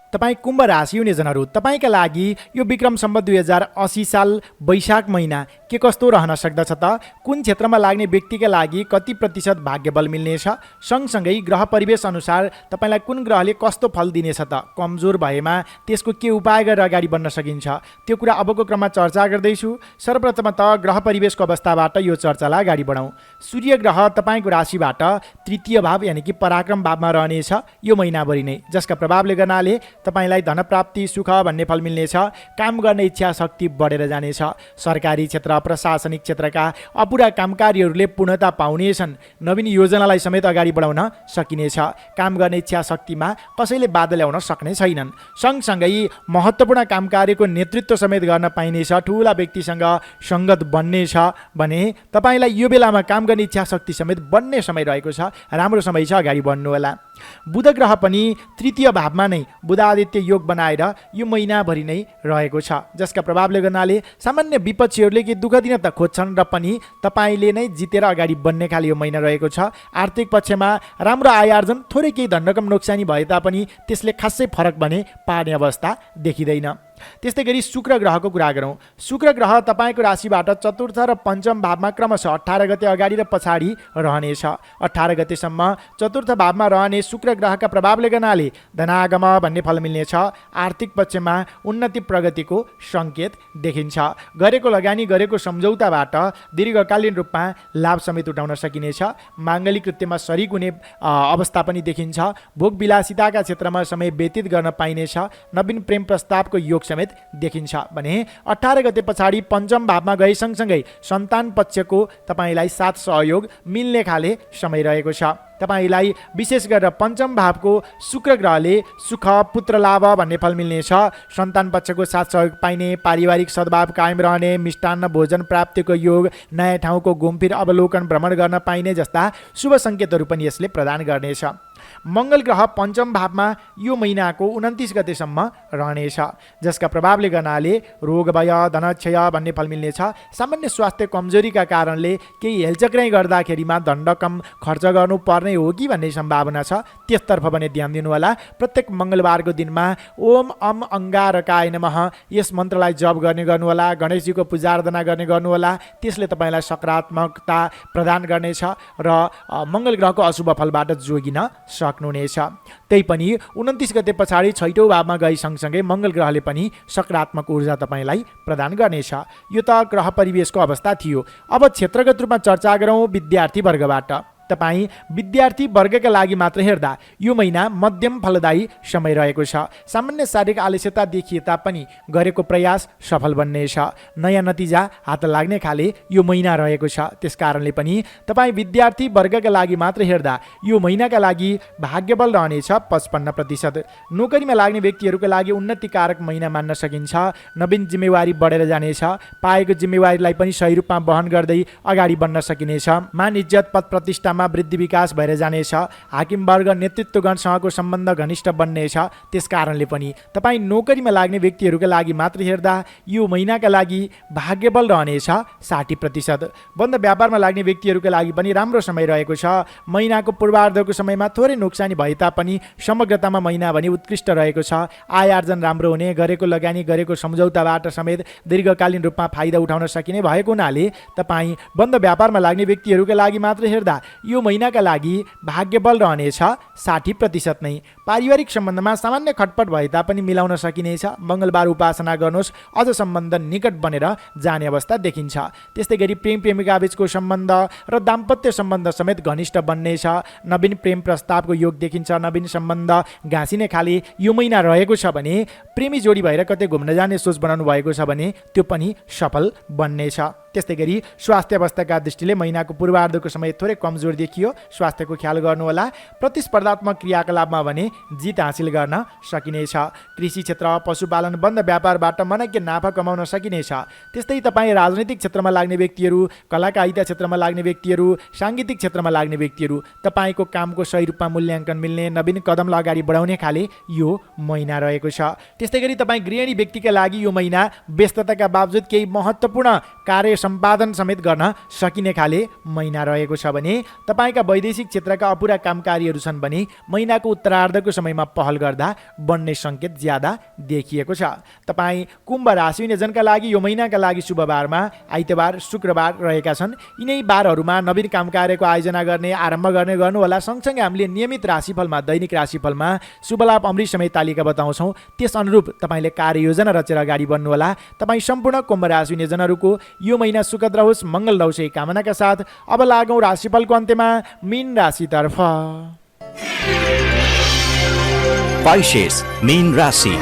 S1: तपाईँ कुम्भ राशि नियोजनहरू, तपाईँका लागि यो विक्रम सम्वत 2080 साल वैशाख महिना के कस्तो रहन सक्दछ त? कुन क्षेत्रमा लाग्ने व्यक्तिका लागि कति प्रतिशत भाग्यबल मिल्नेछ? सँगसँगै ग्रह परिवेश अनुसार तपाईँलाई कुन ग्रहले कस्तो फल दिनेछ त? कमजोर भएमा त्यसको के उपाय गरेर अगाडि बढ्न सकिन्छ? त्यो कुरा अबको क्रममा चर्चा गर्दैछु। सर्वप्रथम त ग्रह परिवेशको अवस्थाबाट यो चर्चालाई अगाडि बढाउँ। सूर्य ग्रह तपाईँको राशिबाट तृतीय भाव यानि कि पराक्रम भावमा रहनेछ यो महिनाभरि नै, जसका प्रभावले गर्नाले तपाईँलाई धनप्राप्ति सुख भन्ने फल मिल्नेछ। काम गर्ने इच्छा शक्ति बढेर जानेछ। सरकारी क्षेत्र प्रशासनिक क्षेत्रका अपुरा कामकारीहरूले पूर्णता पाउनेछन्। नवीन योजनालाई समेत अगाडि बढाउन सकिनेछ। काम गर्ने इच्छा शक्तिमा कसैले बाधा ल्याउन सक्ने छैनन्। सँगसँगै महत्त्वपूर्ण कामकार्यको नेतृत्व समेत गर्न पाइनेछ। ठुला व्यक्तिसँग सङ्गत बन्नेछ भने तपाईँलाई यो बेलामा काम गर्ने इच्छा शक्ति समेत बन्ने समय रहेको छ। राम्रो समय छ, अगाडि बढ्नुहोला। बुध ग्रह पनि तृतीय भावमा नै बुधादित्य योग बनाएर यो महिनाभरि नै रहेको छ, जसका प्रभावले गर्नाले सामान्य विपक्षीहरूले के दुःख दिन त खोज्छन् र पनि तपाईँले नै जितेर अगाडि बढ्ने खाले यो महिना रहेको छ। आर्थिक पक्षमा राम्रो आय आर्जन, थोरै केही धनरकम नोक्सानी भए तापनि त्यसले खासै फरक भने पार्ने अवस्था देखिँदैन। त्यस्तै गरी शुक्र ग्रहको कुरा गरौँ। शुक्र ग्रह तपाईँको राशिबाट चतुर्थ र पञ्चम भावमा क्रमशः 18 गते अगाडि र पछाडि रहनेछ। 18 गतेसम्म चतुर्थ भावमा रहने शुक्र ग्रहका प्रभावले गर्नाले धनागम भन्ने फल मिल्नेछ। आर्थिक पक्षमा उन्नति प्रगतिको सङ्केत देखिन्छ। गरेको लगानी, गरेको सम्झौताबाट दीर्घकालीन रूपमा लाभ समेत उठाउन सकिनेछ। माङ्गलिक कृत्यमा सरिक हुने अवस्था पनि देखिन्छ। भोग विलासिताका क्षेत्रमा समय व्यतीत गर्न पाइनेछ। नवीन प्रेम प्रस्तावको योग समेत देखिन्छ भने 18 गते पछाडि पञ्चम भावमा गए सँगसँगै सन्तान पक्षको तपाईँलाई साथ सहयोग मिल्ने खाले समय रहेको छ। तपाईँलाई विशेष गरेर पञ्चम भावको शुक्र ग्रहले सुख पुत्र लाभ भन्ने फल मिल्नेछ। सन्तान पक्षको साथ सहयोग पाइने, पारिवारिक सद्भाव कायम रहने, मिष्टान्न भोजन प्राप्तिको योग, नयाँ ठाउँको घुमफिर अवलोकन भ्रमण गर्न पाइने जस्ता शुभ सङ्केतहरू पनि यसले प्रदान गर्नेछ। मङ्गल ग्रह पञ्चम भावमा यो महिनाको 29 गतेसम्म रहनेछ, जसका प्रभावले गर्नाले रोग भय, धनक्षय भन्ने फल मिल्नेछ। सामान्य स्वास्थ्य कमजोरीका कारणले केही हेलचक्राइ गर्दाखेरिमा दण्डकम खर्च गर्नुपर्ने हो कि भन्ने सम्भावना छ। त्यसतर्फ भने ध्यान दिनु होला। प्रत्येक मङ्गलबारको दिनमा ओम अम अङ्गारकाय नमः यस मन्त्रलाई जप गर्ने गर्नुहोला। गणेशजीको पूजा आराधना गर्ने गर्नुहोला। त्यसले तपाईँलाई सकारात्मकता प्रदान गर्नेछ र मङ्गल ग्रहको अशुभ फलबाट जोगिन सक्नुहुनेछ। त्यही पनि 29 गते पछाडि छैटौँ भावमा गई सँगसँगै मङ्गल ग्रहले पनि सकारात्मक ऊर्जा तपाईँलाई प्रदान गर्नेछ। यो त ग्रह परिवेशको अवस्था थियो। अब क्षेत्रगत रूपमा चर्चा गरौँ विद्यार्थी वर्गबाट। तपाईँ विद्यार्थी वर्गका लागि मात्र हेर्दा यो महिना मध्यम फलदायी समय रहेको छ। सामान्य शारीरिक आलस्यता देखिए तापनि गरेको प्रयास सफल बन्नेछ। नयाँ नतिजा हात लाग्ने खाले यो महिना रहेको छ। त्यसकारणले पनि तपाईँ विद्यार्थी वर्गका लागि मात्र हेर्दा यो महिनाका लागि भाग्यबल रहनेछ 55%। नोकरीमा लाग्ने व्यक्तिहरूका लागि उन्नतिकारक महिना मान्न सकिन्छ। नवीन जिम्मेवारी बढेर जानेछ। पाएको जिम्मेवारीलाई पनि सही रूपमा वहन गर्दै अगाडि बढ्न सकिनेछ। मान इज्जत पद प्रतिष्ठा वृद्धि विकास भएर जानेछ। हाकिम वर्ग नेतृत्वगणसँगको सम्बन्ध घनिष्ठ बन्नेछ। त्यसकारणले पनि तपाईँ नोकरीमा लाग्ने व्यक्तिहरूका लागि मात्र हेर्दा यो महिनाका लागि भाग्यबल रहनेछ 60%। बन्द व्यापारमा लाग्ने व्यक्तिहरूका लागि पनि राम्रो समय रहेको छ। महिनाको पूर्वार्धको समयमा थोरै नोक्सानी भए तापनि समग्रतामा महिना भने उत्कृष्ट रहेको छ। आय आर्जन राम्रो हुने, गरेको लगानी, गरेको सम्झौताबाट समेत दीर्घकालीन रूपमा फाइदा उठाउन सकिने भएको हुनाले तपाईँ बन्द व्यापारमा लाग्ने व्यक्तिहरूका लागि मात्र हेर्दा यो महिनाका लागि भाग्यबल रहनेछ 60% नै। पारिवारिक सम्बन्धमा सामान्य खटपट भए तापनि मिलाउन सकिनेछ। मङ्गलबार उपासना गर्नुहोस्, अझ सम्बन्ध निकट बनेर जाने अवस्था देखिन्छ। त्यस्तै गरी प्रेम प्रेमिका बीचको सम्बन्ध र दाम्पत्य सम्बन्ध समेत घनिष्ठ बन्नेछ। नवीन प्रेम प्रस्तावको योग देखिन्छ। नवीन सम्बन्ध घाँसिने खाली यो महिना रहेको छ भने प्रेमी जोडी भएर कतै घुम्न जाने सोच बनाउनु भएको छ भने त्यो पनि सफल बन्नेछ। त्यस्तै गरी स्वास्थ्य अवस्थाका दृष्टिले महिनाको पूर्वार्धको समय थोरै कमजोर देखियो, स्वास्थ्यको ख्याल गर्नुहोला। प्रतिस्पर्धात्मक क्रियाकलापमा भने जित हासिल गर्न सकिनेछ। कृषि क्षेत्र, पशुपालन, बन्द व्यापारबाट मनज्ञ नाफा कमाउन सकिनेछ। त्यस्तै तपाईँ राजनैतिक क्षेत्रमा लाग्ने व्यक्तिहरू, कलाकारिता क्षेत्रमा लाग्ने व्यक्तिहरू, साङ्गीतिक क्षेत्रमा लाग्ने व्यक्तिहरू, तपाईँको कामको सही रूपमा मूल्याङ्कन मिल्ने, नवीन कदमलाई अगाडि बढाउने खाले यो महिना रहेको छ। त्यस्तै गरी तपाईँ गृहिणी व्यक्तिका लागि यो महिना व्यस्तताका बावजुद केही महत्त्वपूर्ण कार्य सम्पादन समेत गर्न सकिने खाले महिना रहेको छ भने तपाईँका वैदेशिक क्षेत्रका अपुरा कामकारीहरू छन् भने महिनाको उत्तरार्धको समयमा पहल गर्दा बन्ने सङ्केत ज्यादा देखिएको छ। तपाईँ कुम्भ राशि हुने जनका लागि यो महिनाका लागि शुभबारमा आइतबार, शुक्रबार रहेका छन्। यिनै बारहरूमा नवीन काम कार्यको आयोजना गर्ने, आरम्भ गर्ने गर्नुहोला। सँगसँगै हामीले नियमित राशिफलमा, दैनिक राशिफलमा शुभलाभ अमृत समय तालिका बताउँछौँ। त्यस अनुरूप तपाईँले कार्ययोजना रचेर अगाडि बढ्नुहोला। तपाईँ सम्पूर्ण कुम्भ राशि हुने जनहरूको यो महिना सुखद रहोस्, मङ्गल रहोस् यही कामनाका साथ अब लागौँ राशिफलको अन्त्यमा मीन राशितर्फ।
S2: Pisces, मीन राशि।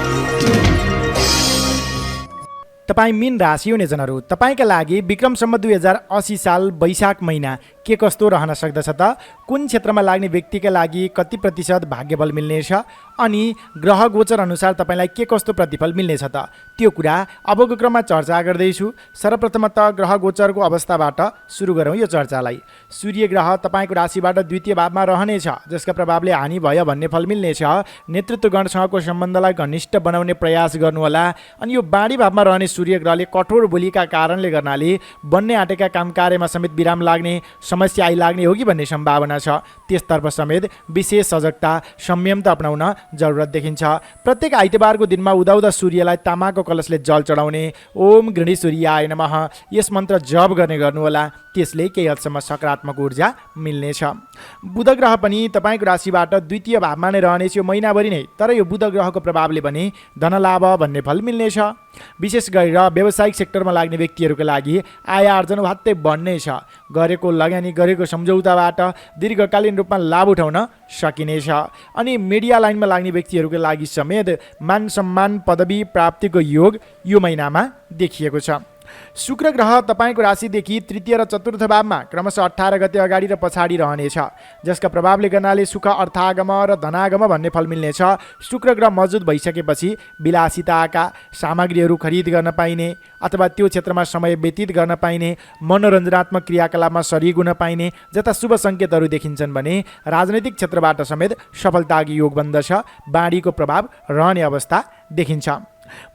S1: तपाईँ मीन राशि हुने जनहरू, तपाईँका लागि विक्रम सम्वत 2080 साल वैशाख महिना के कस्तो रहन सक्दछ त? कुन क्षेत्रमा लाग्ने व्यक्तिका लागि कति प्रतिशत भाग्यबल मिल्नेछ अनि ग्रह गोचर अनुसार तपाईँलाई के कस्तो प्रतिफल मिल्नेछ त? त्यो कुरा अबको क्रममा चर्चा गर्दैछु। सर्वप्रथमत ग्रह गोचरको अवस्थाबाट सुरु गरौँ यो चर्चालाई। सूर्य ग्रह तपाईँको राशिबाट द्वितीय भावमा रहनेछ, जसका प्रभावले हानि भयो भन्ने फल मिल्नेछ। नेतृत्वगणसँगको सम्बन्धलाई घनिष्ठ बनाउने प्रयास गर्नुहोला। अनि यो बाढी भावमा रहने सूर्य ग्रहले कठोर बोलीका कारणले गर्नाले बन्ने आँटेका काम कार्यमा समेत विराम लाग्ने, समस्या आइलाग्ने हो कि भन्ने सम्भावना छ। त्यसतर्फ समेत विशेष सजगता, संयम त अपनाउन जरुरत देखिन्छ। प्रत्येक आइतबारको दिनमा उदाउँदा सूर्यलाई तामाको कलशले जल चढाउने, ओम गृणी सूर्याय नमः यस मन्त्र जप गर्ने गर्नुहोला। त्यसले केही हदसम्म सकारात्मक ऊर्जा मिल्नेछ। बुध ग्रह पनि तपाईँको राशिबाट द्वितीय भावमा नै रहनेछ यो महिनाभरि नै। तर यो बुध ग्रहको प्रभावले भने धनलाभ भन्ने फल मिल्नेछ। विशेष गरेर व्यावसायिक सेक्टरमा लाग्ने व्यक्तिहरूको लागि आय आर्जन वात्तै बढ्नेछ। गरेको लगानी, गरेको सम्झौताबाट दीर्घकालीन रूपमा लाभ उठाउन सकिनेछ। अनि मिडिया लाइनमा लाग्ने व्यक्तिहरूको लागि समेत मान सम्मान, पदवी प्राप्तिको योग यो महिनामा देखिएको छ। शुक्र ग्रह तपाईँको राशिदेखि तृतीय र चतुर्थ भावमा क्रमशः 18 गते अगाडि र पछाडि रहनेछ, जसका प्रभावले गर्नाले सुख अर्थागम र धनागम भन्ने फल मिल्नेछ। शुक्र ग्रह मजबुत भइसकेपछि विलासिताका सामग्रीहरू खरिद गर्न पाइने अथवा त्यो क्षेत्रमा समय व्यतीत गर्न पाइने, मनोरञ्जनात्मक क्रियाकलापमा सरिक हुन पाइने जस्ता शुभ सङ्केतहरू देखिन्छन् भने राजनैतिक क्षेत्रबाट समेत सफलताको योग बन्दछ। बाढीको प्रभाव रहने अवस्था देखिन्छ।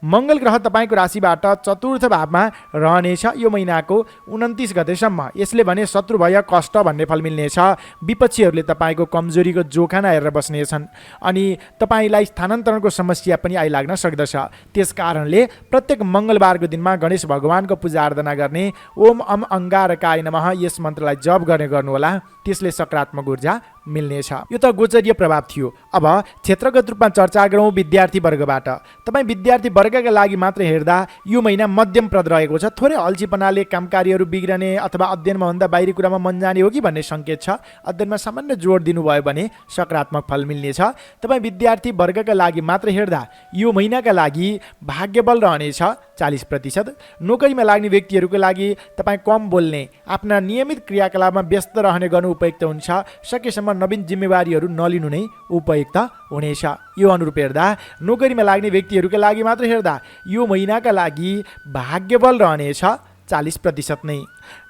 S1: मङ्गल ग्रह तपाईँको राशिबाट चतुर्थ भावमा रहनेछ यो महिनाको 29 गतेसम्म। यसले भने शत्रु भय, कष्ट भन्ने फल मिल्नेछ। विपक्षीहरूले तपाईँको कमजोरीको जोखाना हेरेर बस्नेछन् अनि तपाईँलाई स्थानान्तरणको समस्या पनि आइलाग्न सक्दछ। त्यस कारणले प्रत्येक मङ्गलबारको दिनमा गणेश भगवानको पूजा आराधना गर्ने, ओम अम अङ्गारकाय नमः यस मन्त्रलाई जप गर्ने गर्नुहोला। त्यसले सकारात्मक ऊर्जा मिल्नेछ। यो त गोचरीय प्रभाव थियो। अब क्षेत्रगत रूपमा चर्चा गरौँ विद्यार्थी वर्गबाट। तपाईँ विद्यार्थी वर्गका लागि मात्र हेर्दा यो महिना मध्यमप्रद रहेको छ। थोरै अल्छीपनाले कामकार्यहरू बिग्रने अथवा अध्ययनमा भन्दा बाहिरी कुरामा मन जाने हो कि भन्ने सङ्केत छ। अध्ययनमा सामान्य जोड दिनुभयो भने सकारात्मक फल मिल्नेछ। तपाईँ विद्यार्थी वर्गका लागि मात्र हेर्दा यो महिनाका लागि भाग्यबल रहनेछ 40%। नोकरीमा लाग्ने व्यक्तिहरूको लागि तपाईँ कम बोल्ने, आफ्ना नियमित क्रियाकलापमा व्यस्त रहने गर्नु उपयुक्त हुन्छ। सकेसम्म नवीन जिम्मेवारीहरू नलिनु नै उपयुक्त हुनेछ। यो अनुरूप हेर्दा नोकरीमा लाग्ने व्यक्तिहरूका लागि मात्र हेर्दा यो महिनाका लागि भाग्यबल रहनेछ 40% नै।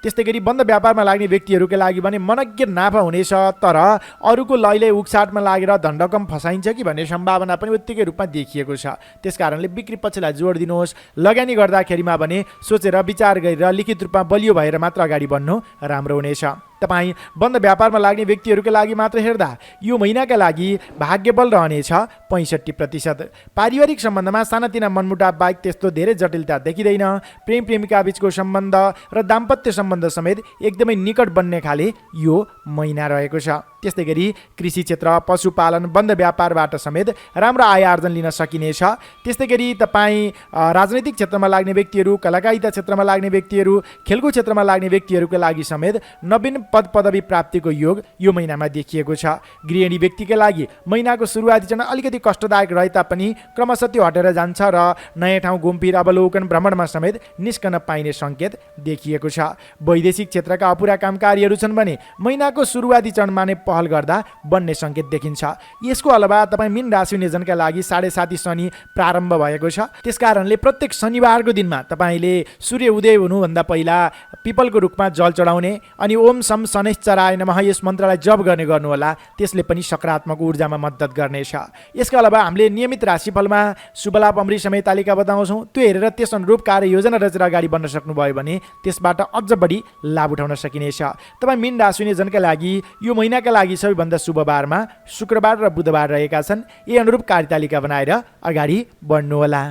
S1: त्यस्तै गरी बन्द व्यापारमा लाग्ने व्यक्तिहरूका लागि भने मनज्ञ नाफा हुनेछ, तर अरूको लैले उक्साटमा लागेर धनरकम फसाइन्छ कि भन्ने सम्भावना पनि उत्तिकै रूपमा देखिएको छ। त्यस कारणले बिक्री पक्षलाई जोड दिनुहोस्। लगानी गर्दाखेरिमा भने सोचेर विचार गरेर लिखित रूपमा बलियो भएर मात्र अगाडि बढ्नु राम्रो हुनेछ। तपाईँ बन्द व्यापारमा लाग्ने व्यक्तिहरूका लागि मात्र हेर्दा यो महिनाका लागि भाग्यबल रहनेछ 65%। पारिवारिक सम्बन्धमा सानातिना मनमुटाव बाहेक त्यस्तो धेरै जटिलता देखिँदैन। प्रेम प्रेमिका बीचको सम्बन्ध र दाम्पत्य सम्बन्ध समेत एकदमै निकट बन्ने खाले यो महिना रहेको छ। त्यस्तै गरी कृषि क्षेत्र, पशुपालन, बन्द व्यापारबाट समेत राम्रो आय आर्जन लिन सकिनेछ। त्यस्तै गरी तपाईँ राजनैतिक क्षेत्रमा लाग्ने व्यक्तिहरू, कलाकारिता क्षेत्रमा लाग्ने व्यक्तिहरू, खेलकुद क्षेत्रमा लाग्ने व्यक्तिहरूको लागि समेत नवीन पद पदवी प्राप्तिको योग यो महिनामा देखिएको छ। गृहिणी व्यक्तिका लागि महिनाको सुरुवाती चरण अलिकति कष्टदायक रहे तापनि क्रमशः त्यो हटेर जान्छ र नयाँ ठाउँ घुमफिर, अवलोकन, भ्रमणमा समेत निस्कन पाइने सङ्केत देखिएको छ। वैदेशिक क्षेत्रका अपुरा कामकारीहरू छन् भने महिनाको सुरुवाती चरणमा नै पहल गर्दा बन्ने सङ्केत देखिन्छ। यसको अलावा तपाईँ मीन राशि नियोजनका लागि 7.5 शनि प्रारम्भ भएको छ। त्यसकारणले प्रत्येक शनिबारको दिनमा तपाईँले सूर्य उदय हुनुभन्दा पहिला पिपलको रुखमा जल चढाउने अनि ओम सम शनैश्चराय नमः यस मन्त्रलाई जप गर्ने गर्नुहोला। त्यसले पनि सकारात्मक ऊर्जामा मद्दत गर्नेछ। यसका अलावा हामीले नियमित राशिफलमा शुभलाभ अमृत समय तालिका बताउँछौँ। त्यो हेरेर त्यस अनुरूप कार्ययोजना रचेर अगाडि बढ्न सक्नुभयो भने त्यसबाट अझ बढी लाभ उठाउन सकिनेछ। तपाईँ मीन राशि नियोजनका लागि यो महिनाका लागि सबैभन्दा शुभ बारमा शुक्रबार र बुधबार रहेका छन्। यही अनुरूप कार्यतालिका बनाएर अगाडि बढ्नुहोला।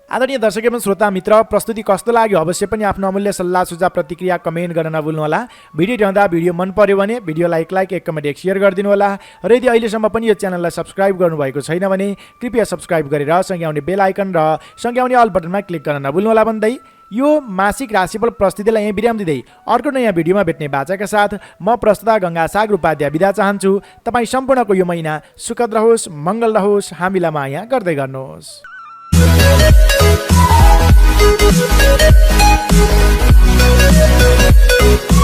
S1: आदरणीय दर्शक एवं श्रोता मित्र, प्रस्तुति कस्तो लाग्यो अवश्य पनि आफ्नो अमूल्य सल्लाह सुझाव प्रतिक्रिया कमेन्ट गर्न नभुल्नुहोला। भिडियो हेर्दा भिडियो मन पर्यो भने भिडियोलाई एक कमेन्ट एक शेयर गरिदिनु होला। र यदि अहिलेसम्म पनि यो च्यानललाई सब्स्क्राइब गर्नुभएको छैन भने कृपया सब्स्क्राइब गरेर सँगै आउने बेल आइकन र सँगै आउने अल बटनमा क्लिक गर्न नभुल्नुहोला भन्दै यो मासिक राशिफल प्रस्तुतिलाई यहीँ विराम दिँदै अर्को नयाँ भिडियोमा भेट्ने बाचाका साथ म प्रस्तुता गङ्गा सागर उपाध्याय बिदा चाहन्छु। तपाईँ सम्पूर्णको यो महिना सुखद रहोस्, मङ्गल रहोस्, हामीलाई माया गर्दै गर्नुहोस्।
S3: Thank you.